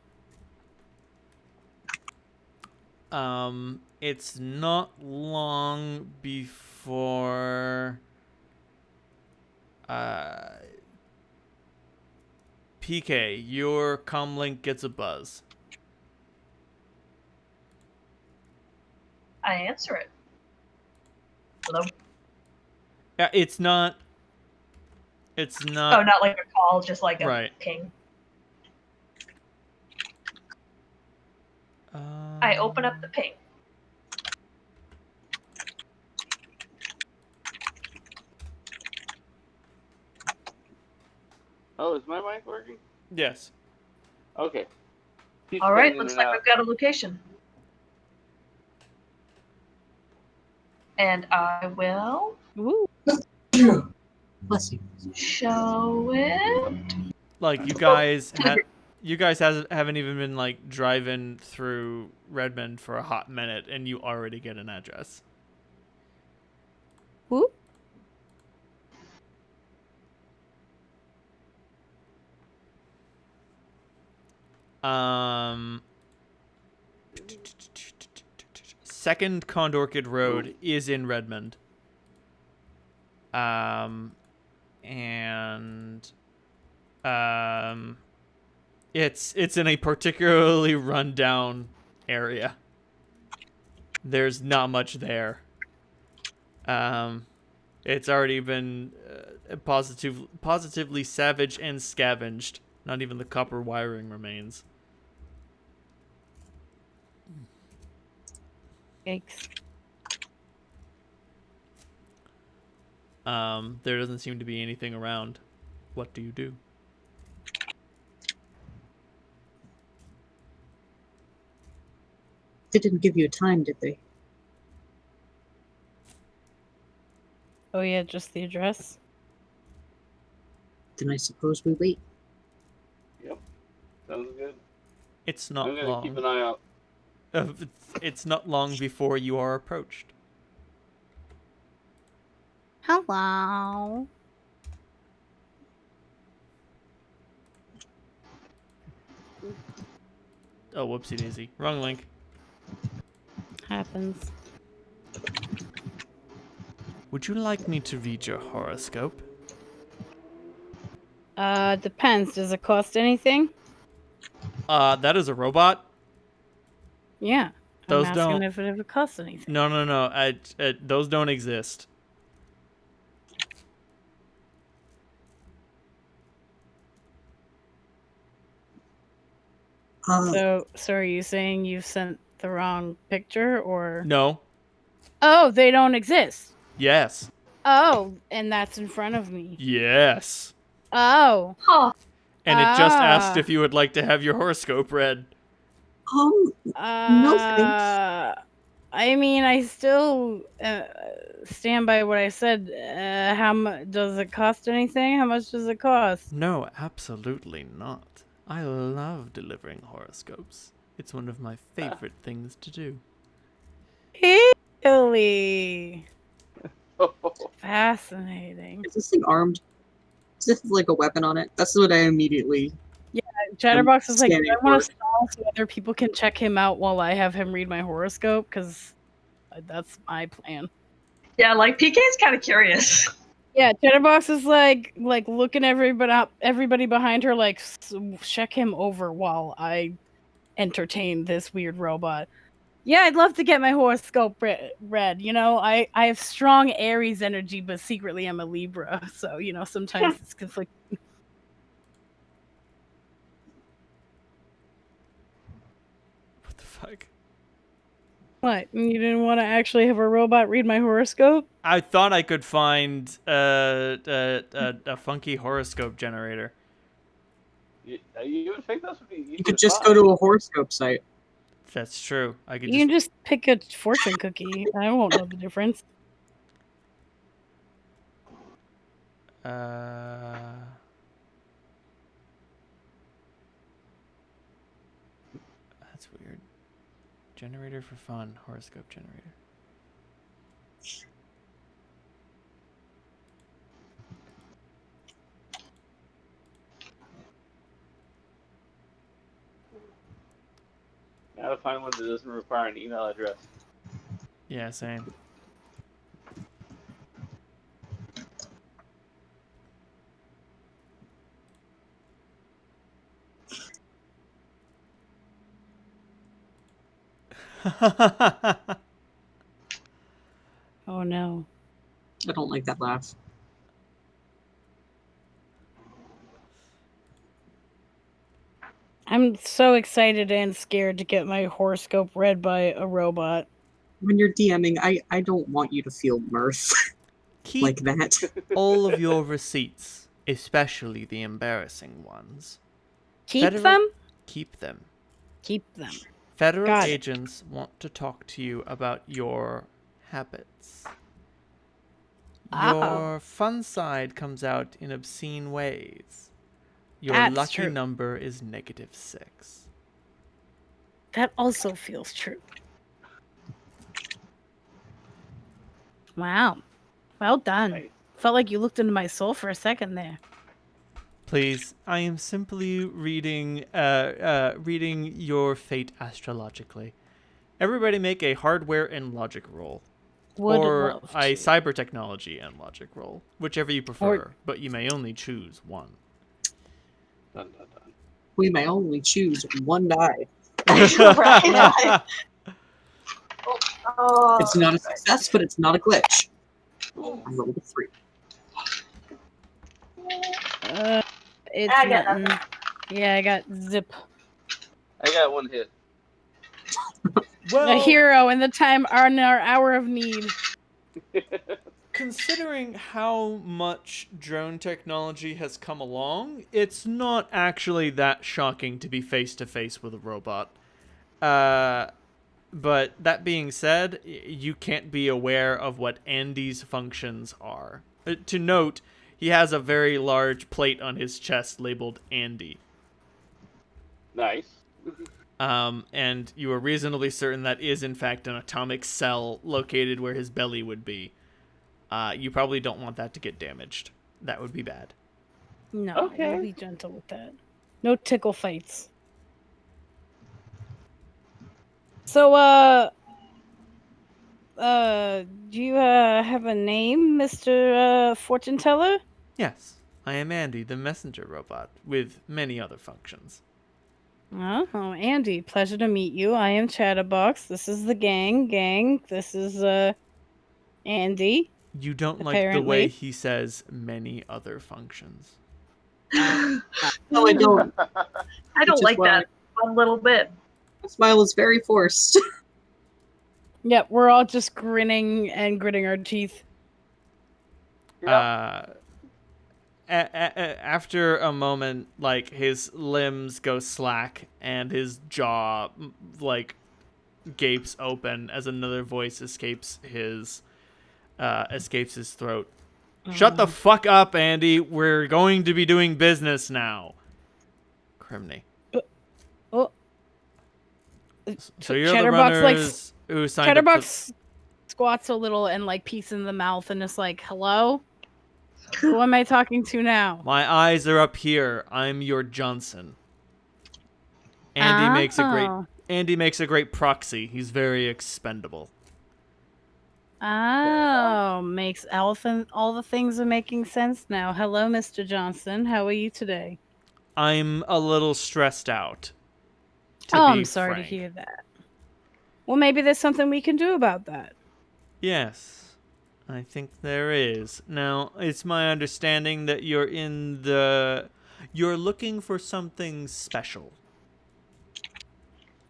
It's not long before PK, your comlink gets a buzz. I answer it. Hello? It's not. It's Oh, not. not like a call, just like a Right. ping. I open up the ping. Oh, is my mic working? Yes. Okay. Keeps All right, cutting in looks and like out. we've got a location. And I will Ooh. Bless you. show it. Like you guys haven't even been like driving through Redmond for a hot minute, and you already get an address. Ooh. Second Condorkid Road is in Redmond. And it's in a particularly rundown area. There's not much there. It's already been positively savaged and scavenged. Not even the copper wiring remains. Yikes. There doesn't seem to be anything around. What do you do? They didn't give you a time, did they? Oh yeah, just the address. Then I suppose we wait. Yep. Sounds good. It's I'm not gonna keep an long. eye out. It's not long before you are approached. Hello. Oh, whoopsie daisy. Wrong link. Happens. Would you like me to read your horoscope? Depends. Does it cost anything? That is a robot? Yeah. Those I'm asking don't- if it costs anything. No. Those don't exist. So are you saying you sent the wrong picture, or? No. Oh, they don't exist. Yes. Oh, and that's in front of me. Yes. Oh. Huh. And it just asked Ah. if you would like to have your horoscope read. No thanks. I mean, I still stand by what I said. How much does it cost anything? How much does it cost? No, absolutely not. I love delivering horoscopes. It's one of my favorite things to do. Really fascinating. Is this thing armed? Does it have like a weapon on it? That's what I immediately. Chatterbox is like, scanning I want for to stall so other people can check him out while I have him read my horoscope, because that's my plan. Yeah, like PK's kind of curious. Yeah, Chatterbox is like looking everybody behind her, like, check him over while I entertain this weird robot. Yeah, I'd love to get my horoscope read. You know, I have strong Aries energy, but secretly I'm a Libra, so you know sometimes it's conflicting. What the fuck? What? You didn't want to actually have a robot read my horoscope? I thought I could find a funky horoscope generator. You would think this would be easy You could to just find. go to a horoscope site. That's true. I could You can just pick a fortune cookie. I won't know the difference. That's weird. Generator for fun. Horoscope generator. Gotta find one that doesn't require an email address. Yeah, same. Oh no. I don't like that laugh. I'm so excited and scared to get my horoscope read by a robot. When you're DMing, I don't want you to feel mirth Keep like that. all of your receipts, especially the embarrassing ones. Keep Federal- them? Keep them. Keep them. Federal Got it. agents want to talk to you about your habits. Oh. Your fun side comes out in obscene ways. Your That's lucky true. number is -6. That also feels true. Wow. Well done. Nice. Felt like you looked into my soul for a second there. Please, I am simply reading your fate astrologically. Everybody make a hardware and logic roll. Would or love a to. cyber technology and logic roll. Whichever you prefer, but you may only choose one. Dun, dun, dun. We may only choose one die. Right. Oh, It's not a success, but it's not a glitch. Ooh. I rolled a 3. It's I got nothing. Yeah, I got zip. I got one hit. A hero in the time in our hour of need. Considering how much drone technology has come along, it's not actually that shocking to be face to face with a robot. But that being said, you can't be aware of what Andy's functions are. To note, he has a very large plate on his chest labeled Andy. Nice. And you are reasonably certain that is in fact an atomic cell located where his belly would be. You probably don't want that to get damaged. That would be bad. No, Okay. we'll be gentle with that. No tickle fights. So, do you, have a name, Mr. Fortune Teller? Yes, I am Andy, the messenger robot, with many other functions. Oh, Andy, pleasure to meet you. I am Chatterbox. This is the gang. This is, Andy. You don't like the way Apparently. he says many other functions. No, I don't. I don't is like why- that one little bit. The smile is very forced. Yep, we're all just grinning and gritting our teeth. After a moment, like, his limbs go slack and his jaw, like, gapes open as another voice escapes his throat. Shut the fuck up, Andy. We're going to be doing business now. Criminy. Oh. So you're Chatterbox, the runners who signed up Chatterbox squats a little and like peeks in the mouth and is like, "Hello, who am I talking to now?" My eyes are up here. I'm your Johnson. Andy makes a great proxy. He's very expendable. Oh, makes all the things are making sense now. Hello, Mr. Johnson. How are you today? I'm a little stressed out. I'm sorry to hear that. Well, maybe there's something we can do about that. Yes, I think there is. Now, it's my understanding that you're looking for something special.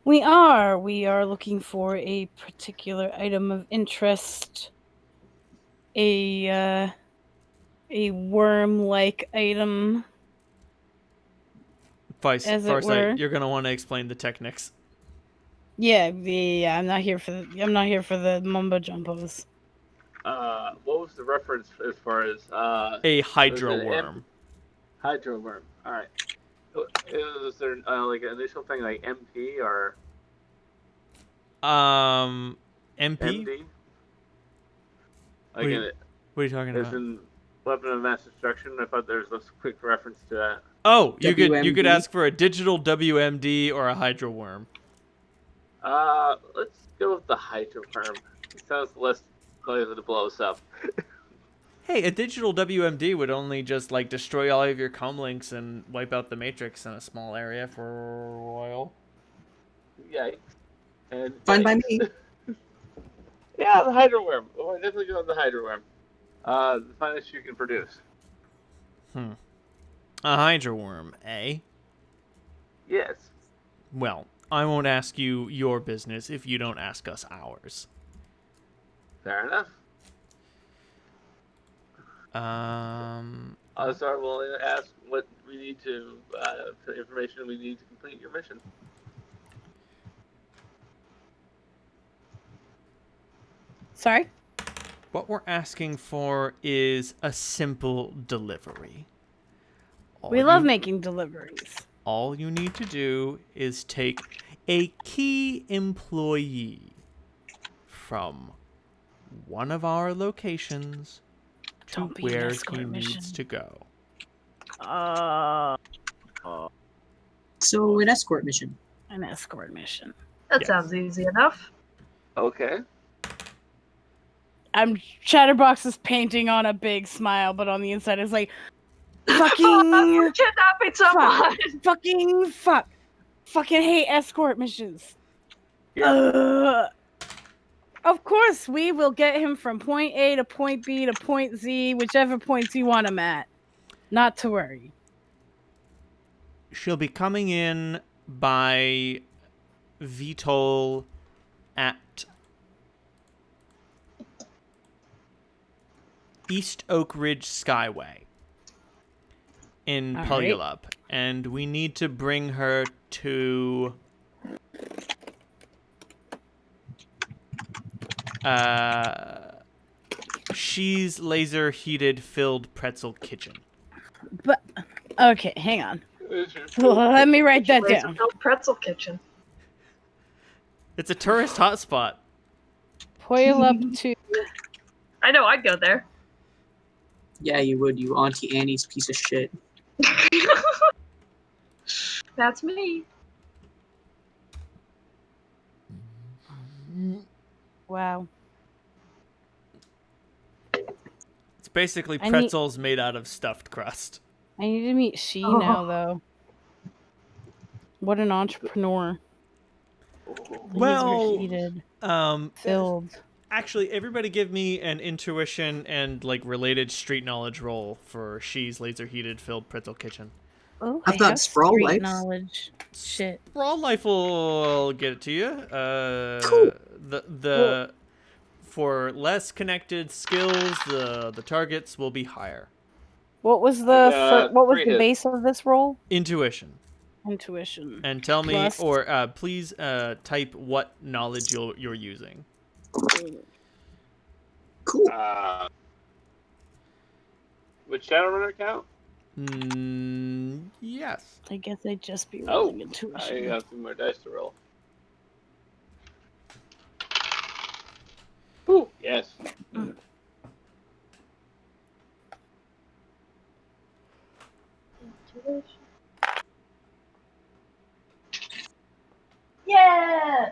We are looking for a particular item of interest. A worm-like item. As it were. Farsight, you're gonna want to explain the techniques. Yeah, I'm not here for the mumbo jumbos. What was the reference as far as A hydro worm. Hydro worm. All right. Is there like an initial thing like MP or MP? MD? Like What are you talking there's about? in weapon of mass destruction. I thought there was a quick reference to that. Oh, you could WMD? ask for a digital WMD or a hydro worm. Let's go with the hydro worm. It sounds less likely to blow us up. Hey, a digital WMD would only just like destroy all of your comlinks and wipe out the matrix in a small area for a while. Yikes. And Fine by me. Yeah, the Hydra Worm. Oh, I definitely go with the Hydra Worm. The finest you can produce. A Hydra worm, eh? Yes. Well, I won't ask you your business if you don't ask us ours. Fair enough. So I will ask what we need to, the information we need to complete your mission. Sorry? What we're asking for is a simple delivery. We love making deliveries. All you need to do is take a key employee from one of our locations to Don't be an where he escort mission. needs to go. So, an escort mission. An escort mission. That Yes. sounds easy enough. Okay. Chatterbox is painting on a big smile, but on the inside is like, fucking, Kidnapping someone! fucking hate escort missions. Yeah. Of course, we will get him from point A to point B to point Z, whichever points you want him at. Not to worry. She'll be coming in by VTOL at East Oak Ridge Skyway in All right. Puyallup. And we need to bring her to She's Laser Heated Filled Pretzel Kitchen. But okay, hang on. Let me write that Laser down. filled pretzel kitchen. It's a tourist hotspot. Puyallup to I know, I'd go there. Yeah, you would, you Auntie Annie's piece of shit. That's me. wow. It's basically I need- pretzels made out of stuffed crust. I need to meet She now, though. What an entrepreneur. Well, Laser-heated, um, filled. actually, everybody give me an intuition and like related street knowledge roll for She's Laser Heated Filled Pretzel Kitchen. Oh, I've got have Sprawl street Life. knowledge. Shit. Raw Life will get it to you. Cool. The for less connected skills, the targets will be higher. What was the what was 3 the hits. base of this roll? Intuition. Intuition. And tell me, Plus- or please type what knowledge you're using. Cool. Would Shadowrunner count? Yes. I guess I'd just be Oh, rolling intuition. I got 2 more dice to roll. Ooh, yes. Yeah!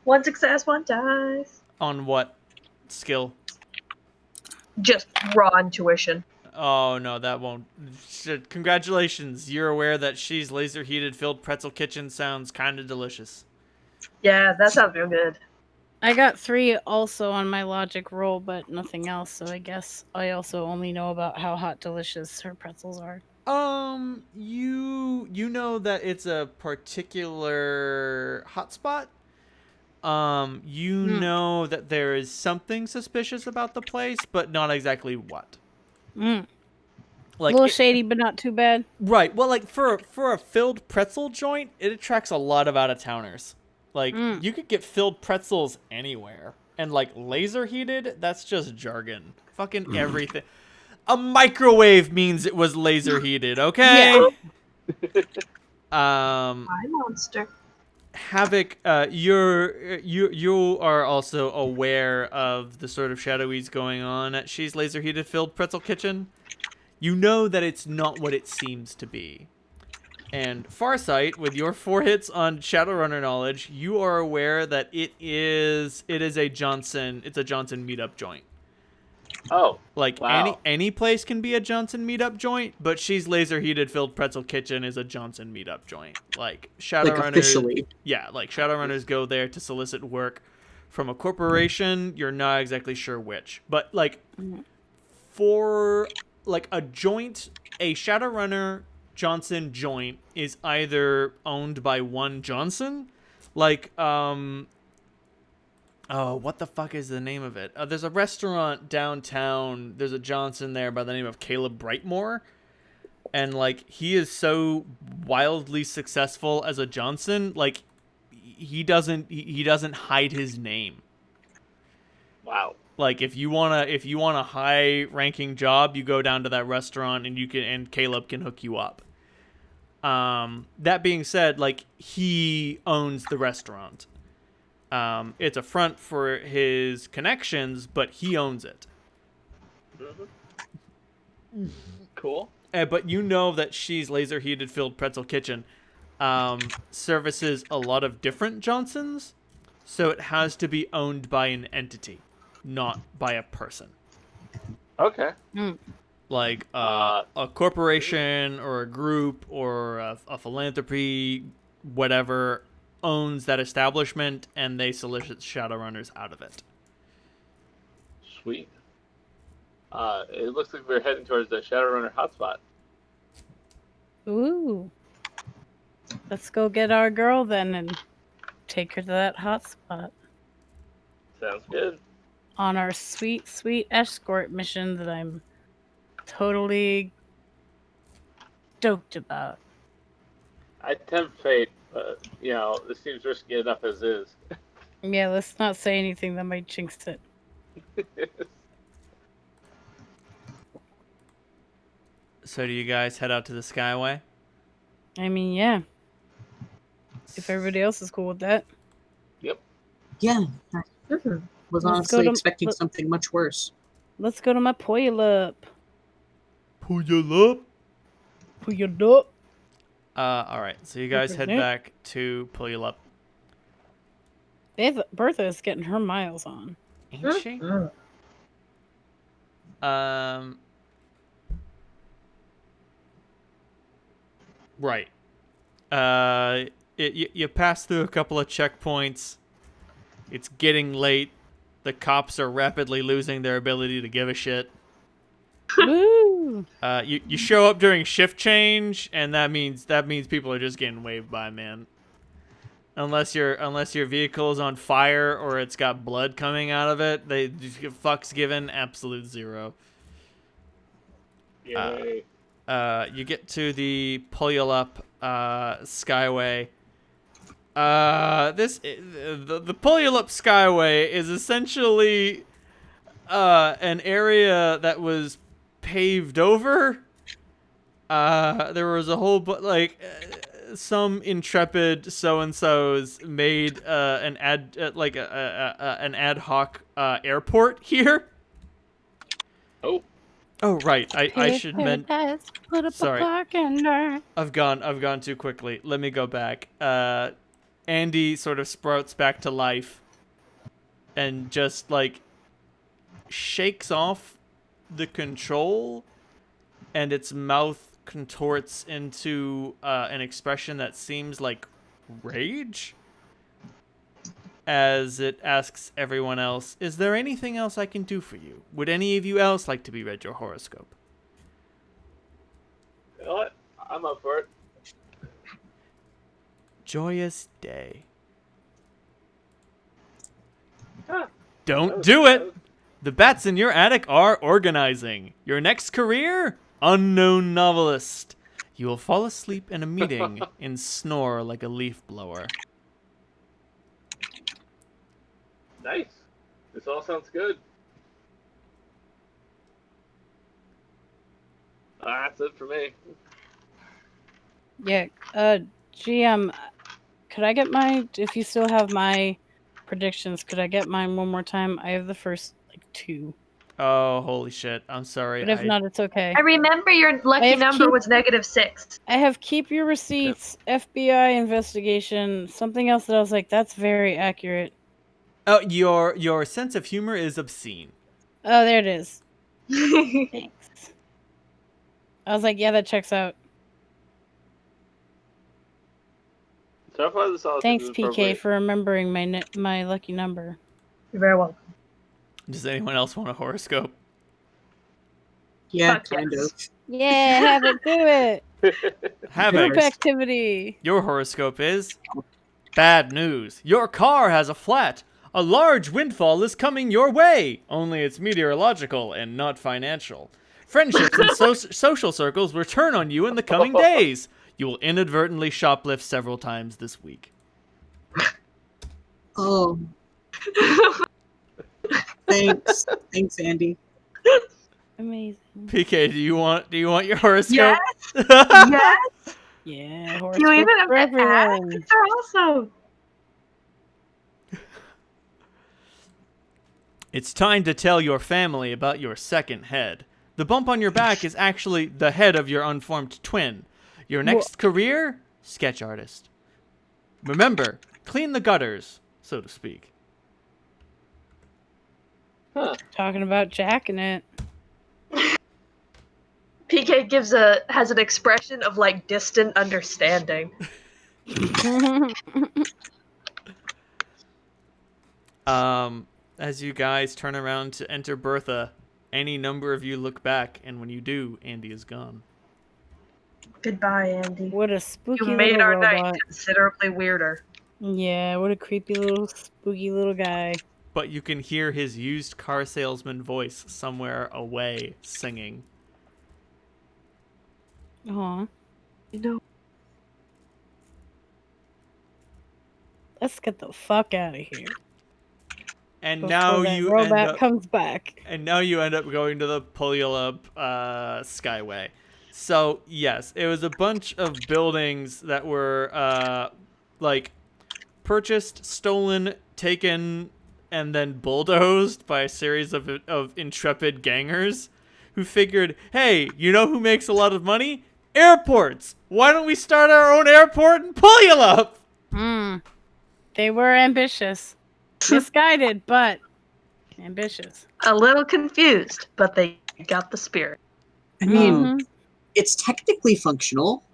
One success, one dice. On what skill? Just raw intuition. Oh no, that won't. Shit, congratulations, you're aware that She's Laser Heated Filled Pretzel Kitchen sounds kind of delicious. Yeah, that sounds real good. I got 3 also on my logic roll, but nothing else. So I guess I also only know about how hot delicious her pretzels are. You know that it's a particular hotspot. You know that there is something suspicious about the place, but not exactly what. A Like little shady, but not too bad. right. Well, like for a filled pretzel joint, it attracts a lot of out of towners. Like you could get filled pretzels anywhere, and like laser heated, that's just jargon. Fucking everything. A microwave means it was laser heated, okay? Hi, monster. Havoc, you are also aware of the sort of shadowies going on at She's Laser Heated Filled Pretzel Kitchen. You know that it's not what it seems to be. And Farsight, with your 4 hits on Shadowrunner knowledge, you are aware that it's a Johnson meetup joint. Oh, Like wow. any place can be a Johnson meetup joint, but she's Laser Heated Filled Pretzel Kitchen is a Johnson meetup joint. Like Like Shadowrunners, officially. yeah, like Shadowrunners go there to solicit work from a corporation. You're not exactly sure which, but like for like a joint, a Shadowrunner Johnson joint is either owned by one Johnson, like oh, what the fuck is the name of it? There's a restaurant downtown. There's a Johnson there by the name of Caleb Brightmore. And, like, he is so wildly successful as a Johnson. Like, he doesn't hide his name. Wow. Like, if you want a high-ranking job, you go down to that restaurant and Caleb can hook you up. That being said, like, he owns the restaurant. It's a front for his connections, but he owns it. Cool. But you know that she's Laser Heated Filled Pretzel Kitchen services a lot of different Johnsons, so it has to be owned by an entity, not by a person. Okay. Like a corporation or a group or a philanthropy, whatever, owns that establishment, and they solicit Shadowrunners out of it. Sweet. It looks like we're heading towards the Shadowrunner hotspot. Ooh. Let's go get our girl then and take her to that hotspot Sounds good. on our sweet, sweet escort mission that I'm totally stoked about. I tempt fate, but, you know, this seems risky enough as is. Yeah, let's not say anything that might jinx it. So do you guys head out to the Skyway? I mean, yeah. If everybody else is cool with that. Yep. Yeah. I was Let's go honestly to- expecting let- something much worse. Let's go to my Puyallup. Puyallup. Puyallup. Alright, so you guys head Represent. back to Puyallup. Bertha is getting her miles on. Ain't she? Right. You pass through a couple of checkpoints. It's getting late. The cops are rapidly losing their ability to give a shit. Woo! You show up during shift change, and that means people are just getting waved by, man. Unless your vehicle is on fire or it's got blood coming out of it, they just fucks given absolute zero. Yay. You get to the Puyallup Skyway. The Puyallup Skyway is essentially an area that was paved over. There was a whole some intrepid so-and-sos made an ad hoc airport here. Oh right, I should mention. Sorry. I've gone too quickly. Let me go back. Andy sort of sprouts back to life and just like shakes off the control, and its mouth contorts into an expression that seems like rage as it asks everyone else, "Is there anything else I can do for you? Would any of you else like to be read your horoscope?" You know what? I'm up for it. Joyous day. Huh. Don't do it! The bats in your attic are organizing. Your next career? Unknown novelist. You will fall asleep in a meeting and snore like a leaf blower. Nice. This all sounds good. That's it for me. Yeah, GM, could I get if you still have my predictions, could I get mine one more time? I have the first, 2. Oh, holy shit. I'm sorry. But if not, it's okay. I remember your lucky have number keep- was -6. I have keep your receipts, FBI investigation, something else that I was like, that's very accurate. Oh, your sense of humor is obscene. Oh, there it is. Thanks. I was like, yeah, that checks out. So far, this all Thanks, is PK, appropriate. for remembering my lucky number. You're very welcome. Does anyone else want a horoscope? Yeah, Fuck kind yes. of. Yeah, have it, do it. Havoc, Group activity. your horoscope is bad news. Your car has a flat. A large windfall is coming your way. Only it's meteorological and not financial. Friendships and social circles will turn on you in the coming days. You will inadvertently shoplift several times this week. Oh, thanks. Thanks, Andy. Amazing. PK, do you want your horoscope? Yes. Yeah, Do horoscope you even have for to everyone. ask? They're awesome. It's time to tell your family about your second head. The bump on your back is actually the head of your unformed twin. Your next career? Sketch artist. Remember, clean the gutters, so to speak. Huh. Talking about jacking it. PK has an expression of like distant understanding. As you guys turn around to enter Bertha, any number of you look back, and when you do, Andy is gone. Goodbye, Andy. What a spooky You made little our robot. night considerably weirder. Yeah, what a creepy little spooky little guy. But you can hear his used car salesman voice somewhere away singing. Aw. You know, Let's get the fuck out of here. And Before now that you robot end up comes back. And now you end up going to the Puyallup Skyway. So, yes, it was a bunch of buildings that were, purchased, stolen, taken, and then bulldozed by a series of intrepid gangers who figured, hey, you know who makes a lot of money? Airports! Why don't we start our own airport in Puyallup? They were ambitious. Misguided, but ambitious. a little confused, but they got the spirit. I mean, Mhm. it's technically functional.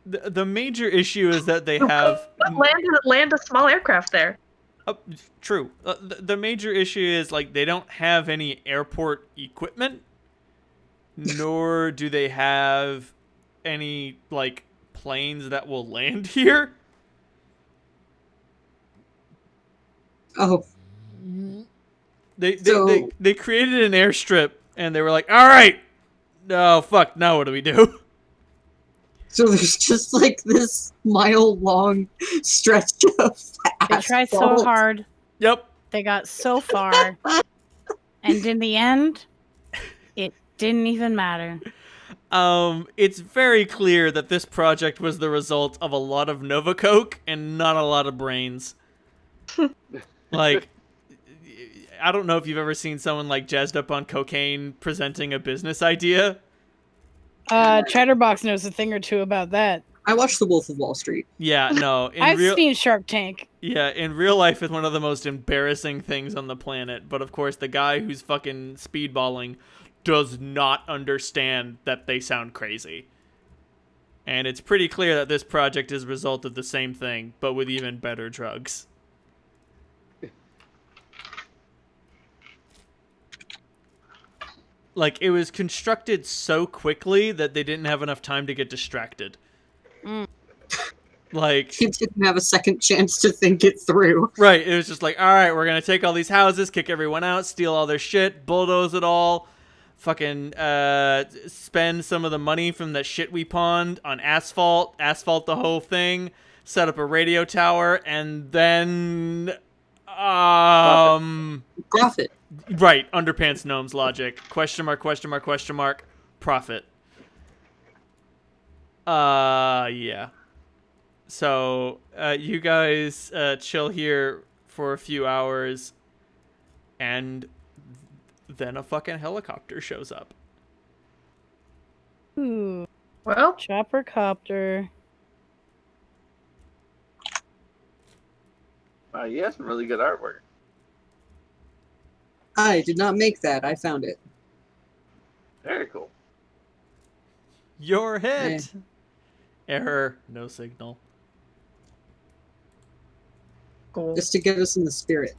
The major issue is that they have... Land a small aircraft there. True. The major issue is they don't have any airport equipment, nor do they have any planes that will land here. Oh, They created an airstrip and they were like, all right, no fuck, now what do we do? so there's just this mile-long stretch of They tried so asphalt. hard. Yep. They got so far. And in the end, it didn't even matter. It's very clear that this project was the result of a lot of Nova Coke and not a lot of brains. I don't know if you've ever seen someone jazzed up on cocaine presenting a business idea. Chatterbox knows a thing or two about that. I watched The Wolf of Wall Street. Yeah, no. I've seen Shark Tank. Yeah, in real life, it's one of the most embarrassing things on the planet. But of course, the guy who's fucking speedballing does not understand that they sound crazy. And it's pretty clear that this project is a result of the same thing, but with even better drugs. It was constructed so quickly that they didn't have enough time to get distracted. You didn't have a second chance to think it through. Right, it was just all right, we're gonna take all these houses, kick everyone out, steal all their shit, bulldoze it all, fucking spend some of the money from that shit we pawned on asphalt the whole thing, set up a radio tower, and then Profit. Right, underpants gnomes logic. Question mark, question mark, question mark. Profit. Yeah. So, you guys chill here for a few hours, and then a fucking helicopter shows up. Ooh. Well, Chopper copter. He has some really good artwork. I did not make that. I found it. Very cool. Your hit. Error. No signal. Cool. Just to get us in the spirit.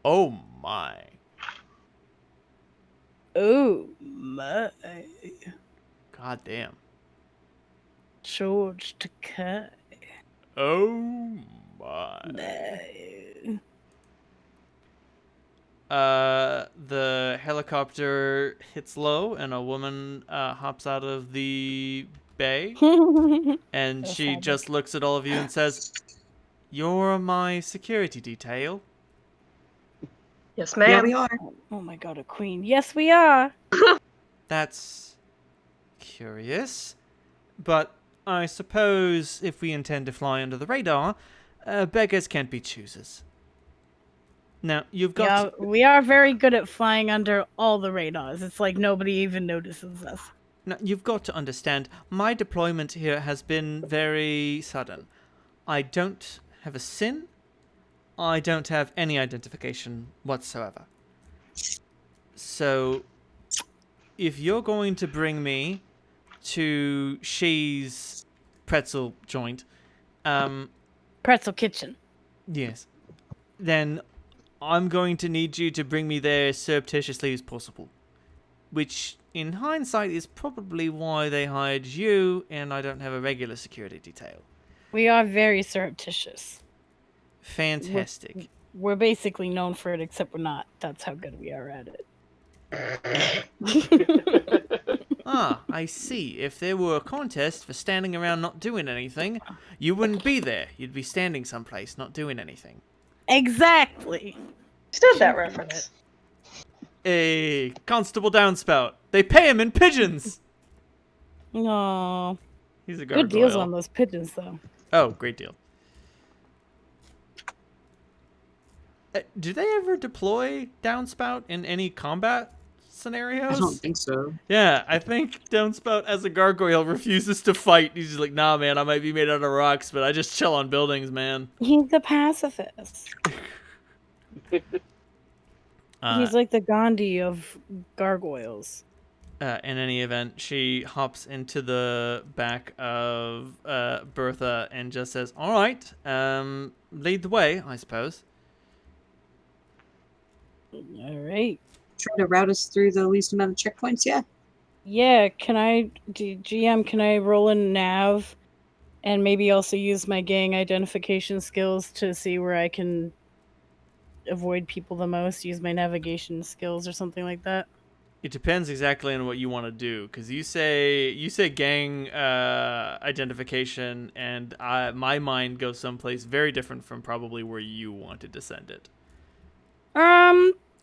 Oh my. Oh my. God damn. George Takei. Oh my. No. The helicopter hits low and a woman hops out of the bay and That's she how just looks at all of you and says, "You're my security detail." Yes, Yeah, ma'am. we are. Oh my god, a queen. Yes, we are. That's curious. But I suppose if we intend to fly under the radar, beggars can't be choosers. Now, you've got Yeah, we are very good at flying under all the radars. It's like nobody even notices us. Now, you've got to understand, my deployment here has been very sudden. I don't have a SIN. I don't have any identification whatsoever. So, if you're going to bring me to She's pretzel joint, Pretzel Kitchen. yes, then I'm going to need you to bring me there as surreptitiously as possible. Which, in hindsight, is probably why they hired you, and I don't have a regular security detail. We are very surreptitious. Fantastic. We're basically known for it, except we're not. That's how good we are at it. Ah, I see. If there were a contest for standing around not doing anything, you wouldn't be there. You'd be standing someplace not doing anything. Exactly. Stood that reference. Hey, Constable Downspout. They pay him in pigeons! No. He's a gargoyle. Good deals on those pigeons, though. Oh, great deal. Do they ever deploy Downspout in any combat scenarios? I don't think so. Yeah, I think Downspout as a gargoyle refuses to fight. He's just like, nah, man, I might be made out of rocks, but I just chill on buildings, man. He's a pacifist. He's like the Gandhi of gargoyles. In any event, she hops into the back of Bertha and just says, all right, lead the way, I suppose. All right. Try to route us through the least amount of checkpoints, yeah? Yeah, GM, can I roll in nav and maybe also use my gang identification skills to see where I can avoid people the most, use my navigation skills or something like that? It depends exactly on what you want to do, because you say gang identification, and my mind goes someplace very different from probably where you wanted to send it.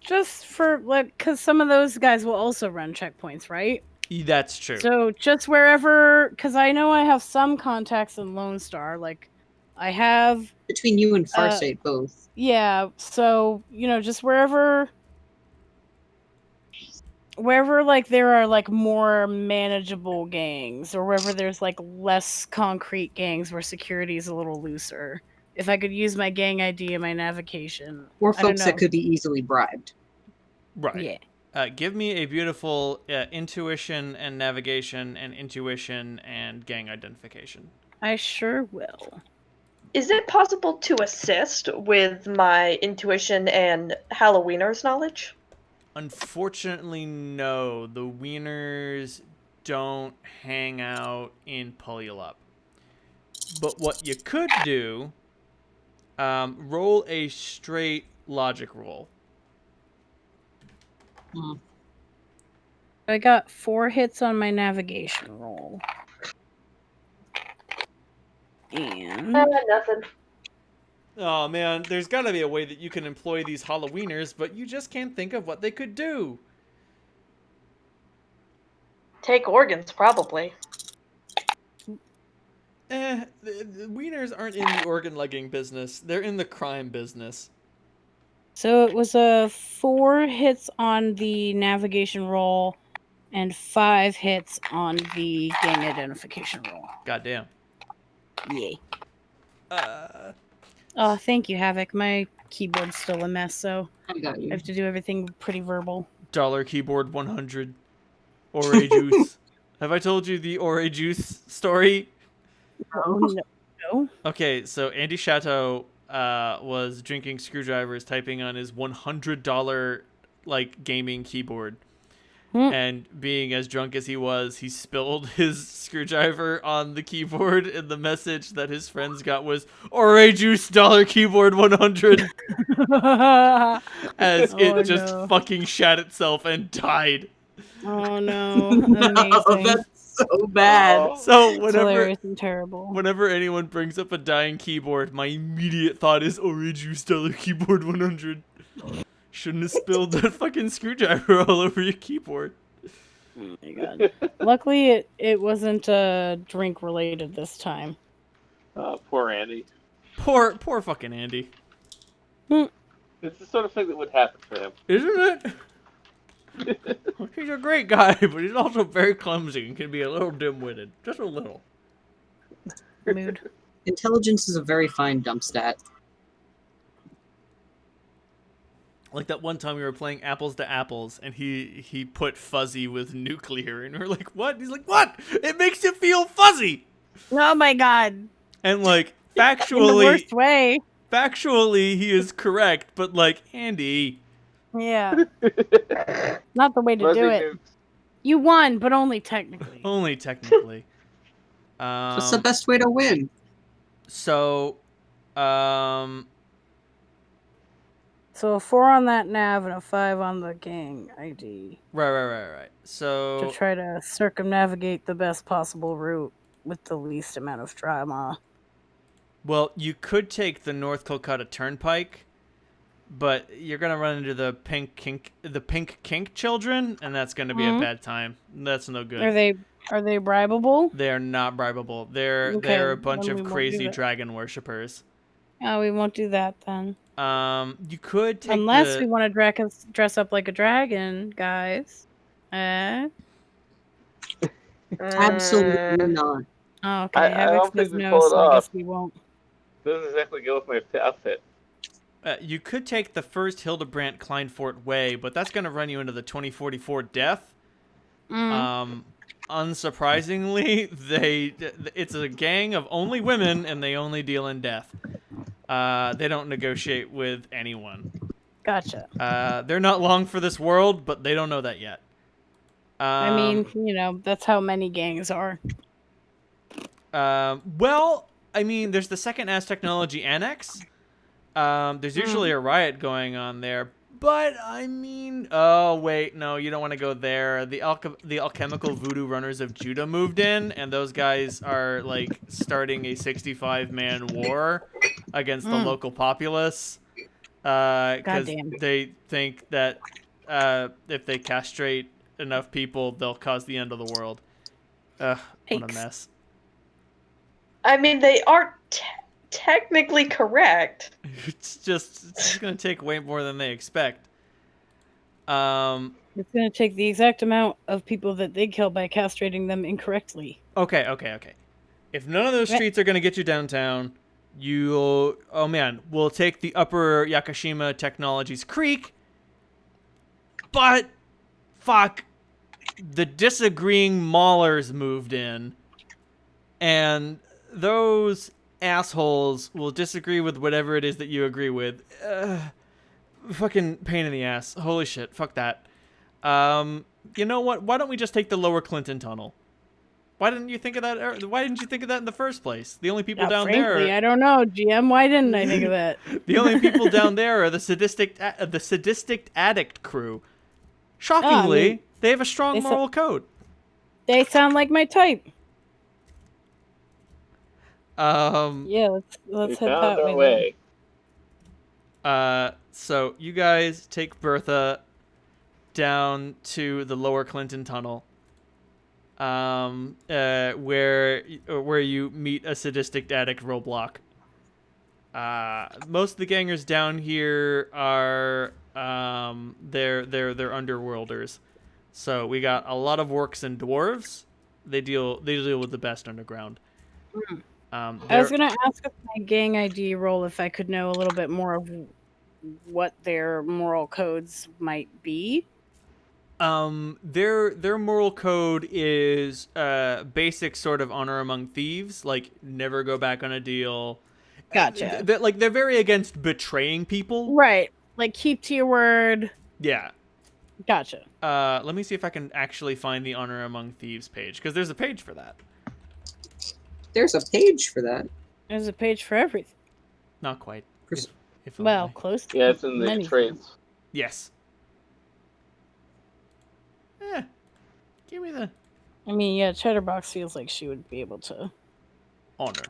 Just for, like, because some of those guys will also run checkpoints, right? That's true. So just wherever, because I know I have some contacts in Lone Star, like, I have... Between you and Farsight, both. Yeah, so, just wherever, like, there are, like, more manageable gangs, or wherever there's, like, less concrete gangs where security is a little looser. If I could use my gang ID and my navigation. Or I don't folks that know. could be easily bribed. Right. Yeah. Give me a beautiful intuition and navigation and intuition and gang identification. I sure will. Is it possible to assist with my intuition and Halloweeners knowledge? Unfortunately, no. The Wieners don't hang out in Puyallup. But what you could do, roll a straight logic roll. I got 4 hits on my navigation roll. And Nothing. Oh man, there's gotta be a way that you can employ these Halloweeners, but you just can't think of what they could do. Take organs, probably. The Wieners aren't in the organ lugging business. They're in the crime business. so it was 4 hits on the navigation roll and 5 hits on the gang identification roll. Goddamn. Yay. Uh, Oh, thank you, Havoc. My keyboard's still a mess, so I got I you. have to do everything pretty verbal. dollar keyboard 100. Ore juice. Have I told you the Ore juice story? Oh, no. Okay, so Andy Chateau was drinking screwdrivers, typing on his $100 like gaming keyboard. And being as drunk as he was, he spilled his screwdriver on the keyboard, and the message that his friends got was "Ore Juice dollar keyboard 100," as it just fucking shat itself and died. Oh no! Amazing. Oh, that's so bad. So It's hilarious and terrible. whenever anyone brings up a dying keyboard, my immediate thought is "Ore Juice dollar keyboard 100." Shouldn't have spilled that fucking screwdriver all over your keyboard. Oh my god. Luckily, it wasn't drink related this time. Poor Andy. Poor fucking Andy. It's the sort of thing that would happen to him. Isn't it? He's a great guy, but he's also very clumsy and can be a little dim-witted. Just a little. Mood. Intelligence is a very fine dump stat. Like that one time we were playing Apples to Apples, and he put fuzzy with nuclear, and we are like, what? He's like, what? It makes you feel fuzzy! Oh my god. And like, In the worst way. factually, he is correct, but like, Andy... Yeah. Not the way to do it. You won, but only technically. Only technically. What's the best way to win? So, So a 4 on that nav and a 5 on the gang ID. Right. So To try to circumnavigate the best possible route with the least amount of drama. well, you could take the North Kolkata Turnpike, but you're gonna run into the pink kink children, and that's gonna be a bad time. That's no good. Are they bribable? They are not bribable. They're a bunch of crazy dragon worshippers. Oh, we won't do that then. You could take unless we want to dress up like a dragon, guys. Absolutely not. Oh, okay. I Havoc don't think says we no, pull it so I guess off. we won't. Doesn't exactly go with my outfit. You could take the first Hildebrandt Kleinfort Way, but that's going to run you into the 2044 death. Unsurprisingly, it's a gang of only women, and they only deal in death. They don't negotiate with anyone. Gotcha. They're not long for this world, but they don't know that yet. I mean, that's how many gangs are. Well, I mean, there's the Second Ass Technology Annex. There's usually a riot going on there, but I mean, oh wait, no, you don't want to go there. The alchemical voodoo runners of Judah moved in, and those guys are like starting a 65-man war against the local populace, because they think that if they castrate enough people, they'll cause the end of the world. What a mess. I mean, they are technically correct. It's just going to take way more than they expect. It's going to take the exact amount of people that they kill by castrating them incorrectly. Okay. If none of those streets are going to get you downtown, we'll take the Upper Yakashima Technologies Creek. But, fuck, the disagreeing maulers moved in, and those assholes will disagree with whatever it is that you agree with. Fucking pain in the ass. Holy shit. Fuck that. You know what? Why don't we just take the Lower Clinton Tunnel? Why didn't you think of that? Why didn't you think of that in the first place? The only people down frankly, there. I don't know, GM. Why didn't I think of that? The only people down there are the sadistic addict crew. Shockingly, they have a strong moral code. They sound like my type. Yeah, let's head that way. So you guys take Bertha down to the Lower Clinton Tunnel, where you meet a sadistic addict roadblock. Most of the gangers down here are they're underworlders. So we got a lot of orcs and dwarves. They deal with the best underground. I was gonna ask with my gang ID roll if I could know a little bit more of what their moral codes might be. Their moral code is basic sort of honor among thieves, like never go back on a deal. Gotcha. They're very against betraying people. Right. Like keep to your word. Yeah. Gotcha. Let me see if I can actually find the honor among thieves page, because there's a page for that. There's a page for that. There's a page for everything. Not quite. If Well, only. close to Yeah, it's in the many traits. Yes. Give me the I mean, yeah, Chatterbox feels like she would be able to, honor.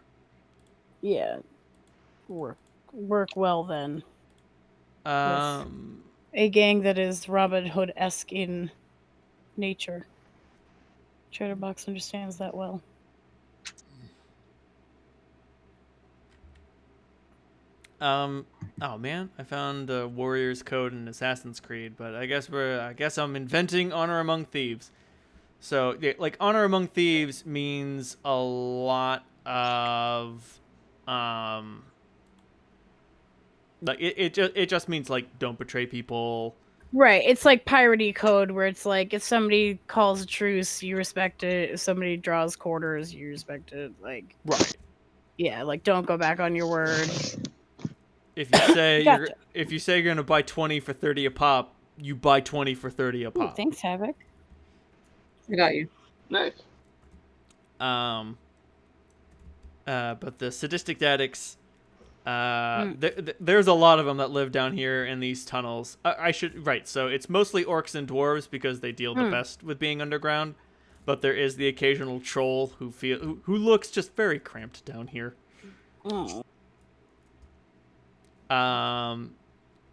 yeah, work well then. A gang that is Robin Hood-esque in nature. Chatterbox understands that well. Oh man, I found the Warriors Code in Assassin's Creed, but I guess I'm inventing honor among thieves. So, yeah, like honor among thieves means a lot of like it just means like don't betray people. Right, it's like piratey code where it's like if somebody calls a truce, you respect it. If somebody draws quarters, you respect it. Like Right. Yeah, like don't go back on your word. If you say Gotcha. you're gonna buy 20 for 30 a pop, you buy 20 for 30 a Ooh, pop. thanks, Havoc. I got you. Nice. But the sadistic addicts, there's a lot of them that live down here in these tunnels. So it's mostly orcs and dwarves because they deal the best with being underground. But there is the occasional troll who looks just very cramped down here. Oh.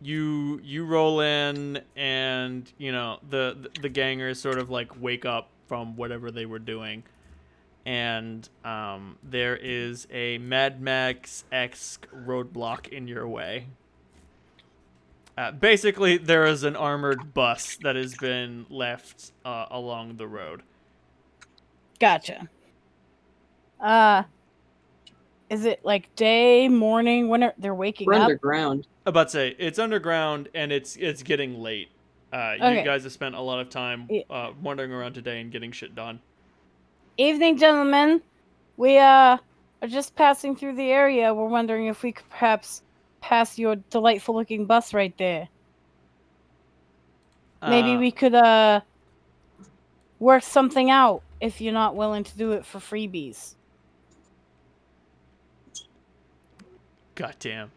You roll in, and you know the gangers sort of like wake up from whatever they were doing, and there is a Mad Max-esque roadblock in your way. Basically, there is an armored bus that has been left along the road. Gotcha. Is it like day, morning? When they're waking We're up? underground. I'm about to say it's underground and it's getting late. Okay. You guys have spent a lot of time wandering around today and getting shit done. Evening, gentlemen. We are just passing through the area. We're wondering if we could perhaps pass your delightful-looking bus right there. Maybe we could work something out if you're not willing to do it for freebies. Goddamn.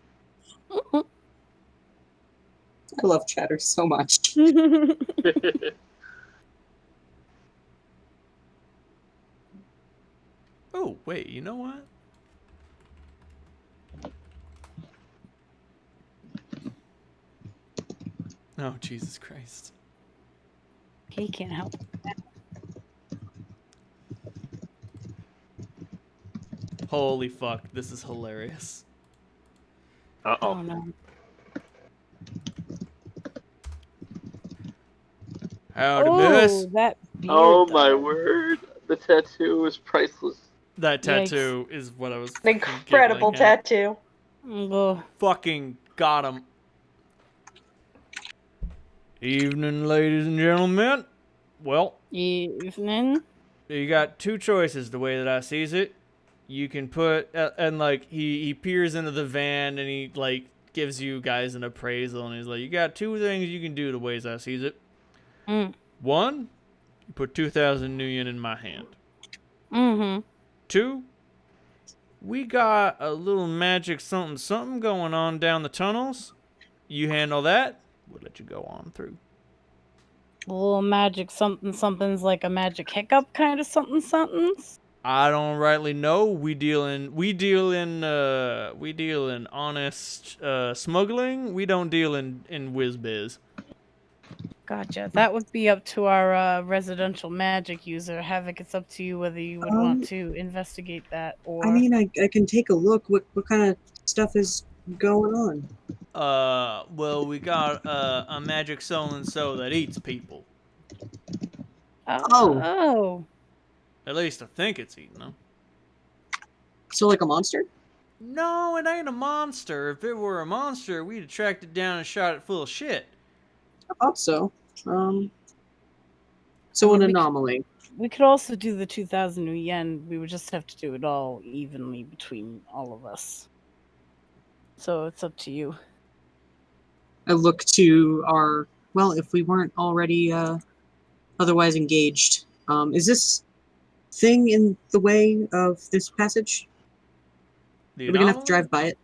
I love Chatter so much. Oh, wait, you know what? Oh, Jesus Christ. He can't help. Holy fuck, this is hilarious. Uh-oh. Oh, no. Howdy, miss. Oh, that beard, Oh my though. word. The tattoo is priceless. That tattoo is what I was An incredible tattoo. Ugh. Fucking got him. Evening, ladies and gentlemen. Well, Evening. you got two choices the way that I sees it. You can put, and like, he peers into the van and he, like, gives you guys an appraisal and he's like, you got two things you can do the ways I sees it. One, you put 2,000 nuyen in my hand. Mm-hmm. Two, we got a little magic something going on down the tunnels. You handle that, we'll let you go on through. A little magic something's like a magic hiccup kind of something's. I don't rightly know. We deal in honest smuggling. We don't deal in whiz biz. Gotcha. That would be up to our residential magic user. Havoc, it's up to you whether you would want to investigate that or... I mean, I can take a look. What kind of stuff is going on? Well, we got a magic so-and-so that eats people. Oh. At least I think it's eating them. So like a monster? No, it ain't a monster. If it were a monster, we'd have tracked it down and shot it full of shit. I thought so. So I mean, an anomaly. We could also do the 2,000 new yen. We would just have to do it all evenly between all of us. So it's up to you. I look to our, well, if we weren't already otherwise engaged. Is this thing in the way of this passage? The Are we gonna have to anomaly? drive by it?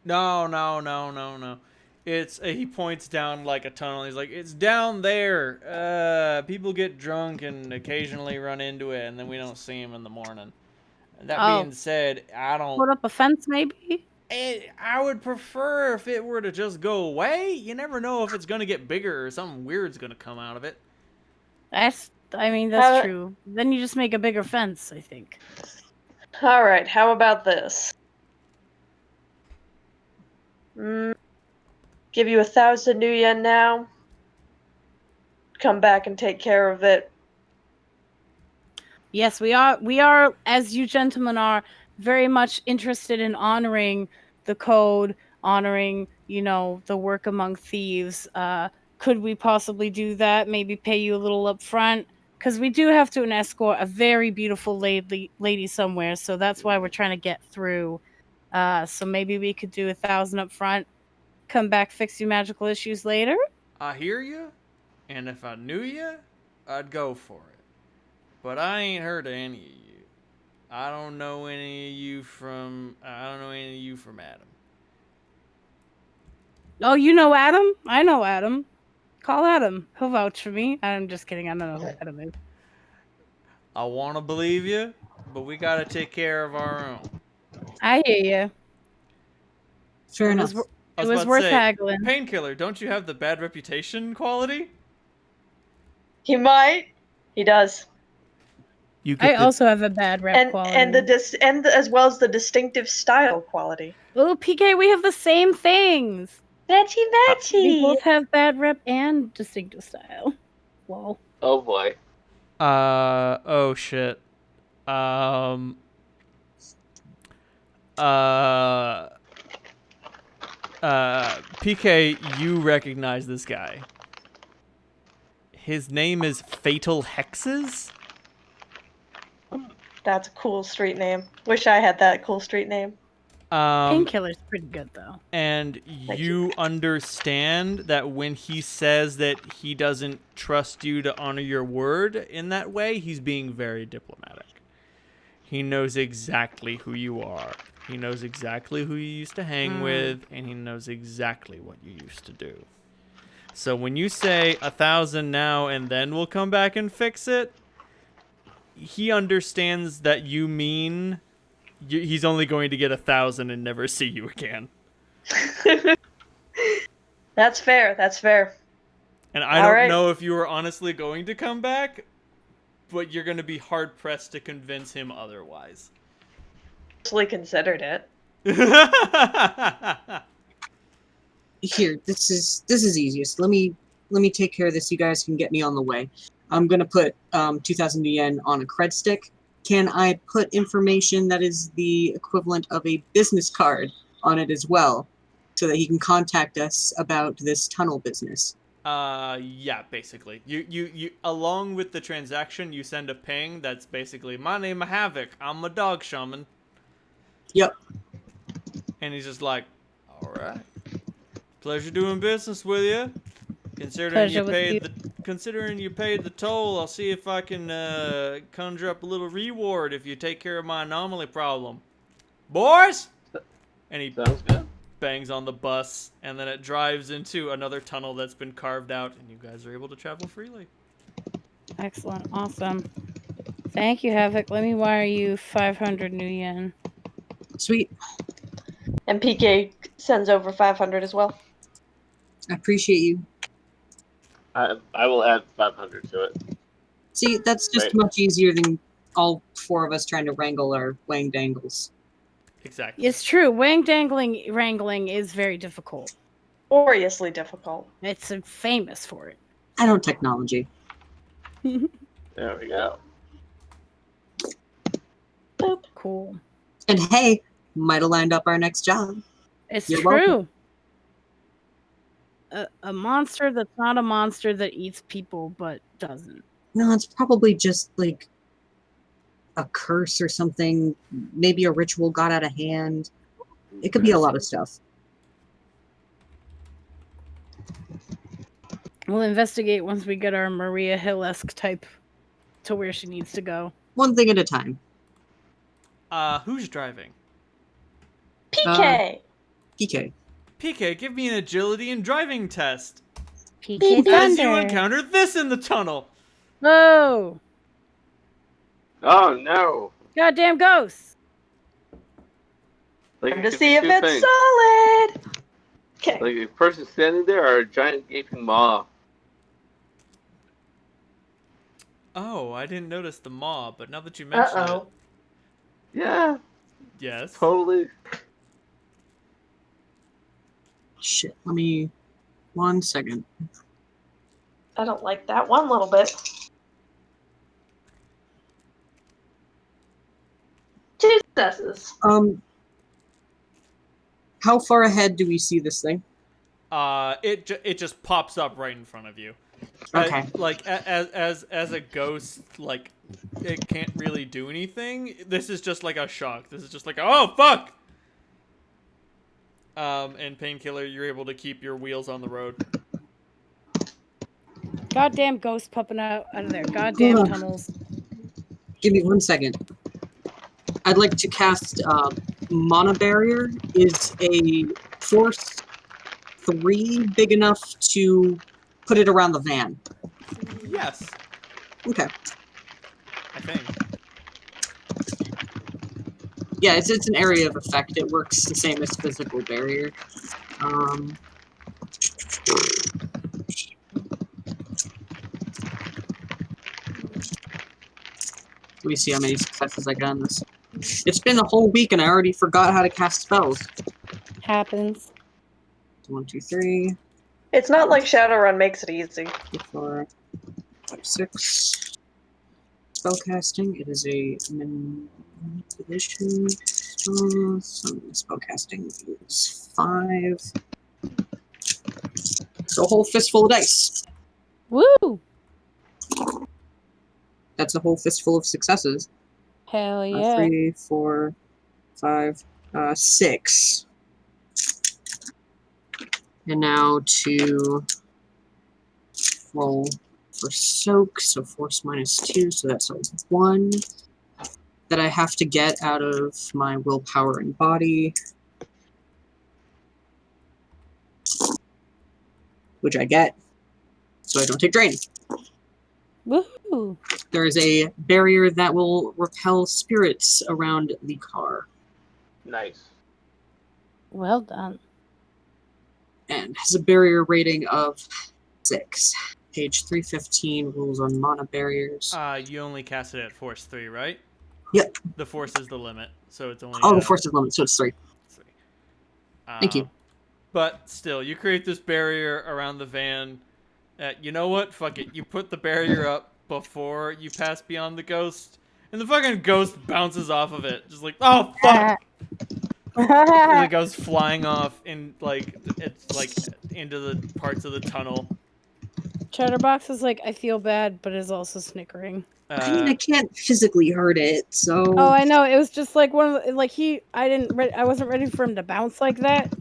No. It's he points down like a tunnel. He's like, it's down there. People get drunk and occasionally run into it, and then we don't see them in the morning. That being said, I don't. Put up a fence, maybe. I would prefer if it were to just go away. You never know if it's gonna get bigger or something weird's gonna come out of it. That's true. Then you just make a bigger fence, I think. All right, how about this? Give you 1,000 new yen now. Come back and take care of it. Yes, we are, as you gentlemen are, very much interested in honoring the code, honoring, the work among thieves. Could we possibly do that? Maybe pay you a little up front? Because we do have to escort a very beautiful lady somewhere, so that's why we're trying to get through. So maybe we could do 1,000 up front, come back, fix your magical issues later? I hear you, and if I knew you, I'd go for it. But I ain't heard of any of you. I don't know any of you from Adam. Oh, you know Adam? I know Adam. Call Adam. He'll vouch for me. I'm just kidding. I don't know who Adam is. I want to believe you, but we got to take care of our own. I hear you. Fair enough. It was worth haggling. Painkiller, don't you have the bad reputation quality? He might. He does. I also have a bad rep quality. And as well as the distinctive style quality. Oh, PK, we have the same things. Matchy. We both have bad rep and distinctive style. Whoa. Oh boy. Oh shit. PK, you recognize this guy. His name is Fatal Hexes? That's a cool street name. Wish I had that cool street name. Painkiller's pretty good, though. And you understand that when he says that he doesn't trust you to honor your word in that way, he's being very diplomatic. He knows exactly who you are. He knows exactly who you used to hang with, and he knows exactly what you used to do. So when you say 1,000 now and then we'll come back and fix it, he understands that you mean he's only going to get 1,000 and never see you again. That's fair. And I don't know if you are honestly going to come back, but you're going to be hard pressed to convince him otherwise. Actually considered it. Here, this is easiest. Let me take care of this. You guys can get me on the way. I'm gonna put 2,000 yen on a cred stick. Can I put information that is the equivalent of a business card on it as well, so that he can contact us about this tunnel business? Yeah, basically. You along with the transaction, you send a ping that's basically, my name is Havoc. I'm a dog shaman. Yep. And he's just like, all right. Pleasure doing business with you. Considering you paid the toll, I'll see if I can conjure up a little reward if you take care of my anomaly problem. Boys! And he Sounds good. bangs on the bus, and then it drives into another tunnel that's been carved out, and you guys are able to travel freely. Excellent. Awesome. Thank you, Havoc. Let me wire you 500 new yen. Sweet. And PK sends over 500 as well. I appreciate you. I will add 500 to it. See, that's just much easier than all four of us trying to wrangle our wang dangles. Exactly. It's true. Wrangling is very difficult. Gloriously difficult. It's famous for it. I don't technology. There we go. Cool. And hey, might have lined up our next job. It's You're true. A monster that's not a monster that eats people but doesn't. No, it's probably just like a curse or something. Maybe a ritual got out of hand. It could be a lot of stuff. We'll investigate once we get our Maria Hill-esque type to where she needs to go. One thing at a time. Who's driving? PK. PK. PK, give me an agility and driving test. PK As you Thunder. encounter this in the tunnel. Whoa! Oh no! Goddamn ghosts! Like Time it to could see be if two it's things. solid. Okay. Like a person standing there or a giant gaping maw. Oh, I didn't notice the maw, but now that you mention it, Uh-oh. Yeah, yes. totally. Shit, let me... 1 second. I don't like that one little bit. Two successes. How far ahead do we see this thing? It just pops up right in front of you. Okay. Like as a ghost, like it can't really do anything. This is just like a shock. This is just like, oh fuck. And Painkiller, you're able to keep your wheels on the road. Goddamn ghosts popping out of there. Goddamn Ugh. tunnels. Give me 1 second. I'd like to cast Mana Barrier. Is a Force 3 big enough to put it around the van? Yes, Okay. I think. Yeah, it's an area of effect. It works the same as physical barrier. Let me see how many successes I got on this. It's been a whole week and I already forgot how to cast spells. Happens. 1, 2, 3, It's not like Shadowrun makes it easy. 4, 5, 6. Spellcasting. It is a manipulation. So spellcasting is 5. So a whole fistful of dice. Woo! That's a whole fistful of successes. Hell yeah. 3, 4, 5, 6. And now to roll for soak, so force -2, so that's a 1 that I have to get out of my willpower and body, which I get, so I don't take drain. Woo! There is a barrier that will repel spirits around the car, Nice. Well done. and has a barrier rating of 6. Page 315, rules on mana barriers. You only cast it at Force 3, right? Yep. The Force is the limit, so it's only. Oh, the force is limit, so it's 3. 3. Thank you. But still, you create this barrier around the van. You know what? Fuck it. You put the barrier up before you pass beyond the ghost, and the fucking ghost bounces off of it, just like, oh fuck. And it goes flying off in it's like into the parts of the tunnel. Chatterbox is like, I feel bad, but is also snickering. I mean, I can't physically hurt it, so... Oh, I know. It was just like one of the, like I wasn't ready for him to bounce like that.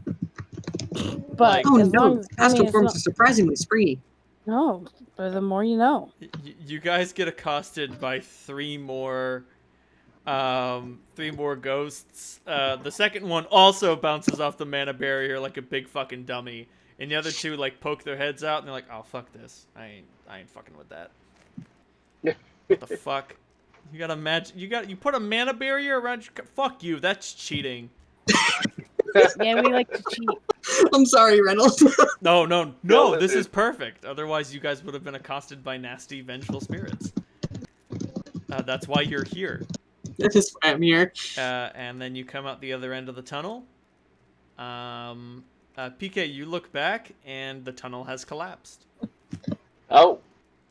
But Oh as long no, as, astral it's forms not- are surprisingly spree. No, but the more you know. You guys get accosted by 3 more ghosts. The second one also bounces off the mana barrier like a big fucking dummy, and the other 2 like poke their heads out and they're like, oh fuck this, I ain't fucking with that. What the fuck? You got a you put a mana barrier around your fuck you, that's cheating. Yeah, we like to cheat. I'm sorry, Reynolds. No, No, this it- is perfect. Otherwise, you guys would have been accosted by nasty, vengeful spirits. That's why you're here. That is why I'm here. And then you come out the other end of the tunnel. PK, you look back, and the tunnel has collapsed. Oh,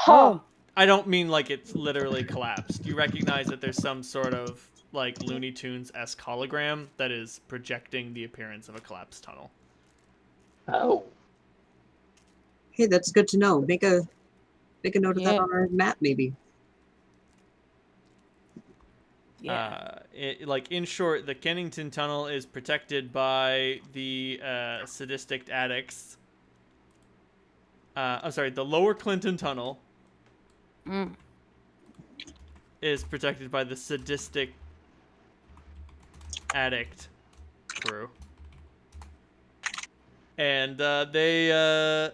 Oh, I don't mean like it's literally collapsed. You recognize that there's some sort of like Looney Tunes-esque hologram that is projecting the appearance of a collapsed tunnel. Oh. Hey, that's good to know. Make a note of that Yeah. on our map, maybe. Yeah. Like in short, the Kennington Tunnel is protected by the sadistic addicts. I'm sorry, the Lower Clinton Tunnel Mm. is protected by the sadistic addict crew, and they've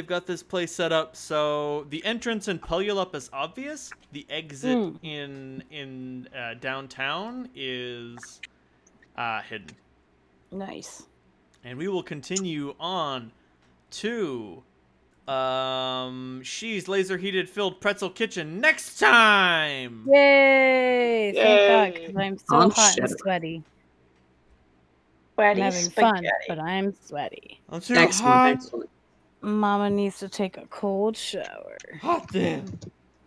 got this place set up so the entrance in Puyallup is obvious. The exit in downtown is hidden. Nice. And we will continue on to She's Laser Heated Filled Pretzel Kitchen next time. Yay! Thank God, Yay. because I'm so On hot and Shadowrun. sweaty. Sweaty I'm having fun, spaghetti. but I'm sweaty. I'm too Excellent, hot. excellent. Mama needs to take a cold shower. Hot damn.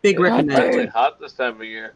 Big It's recommend. definitely hot this time of year.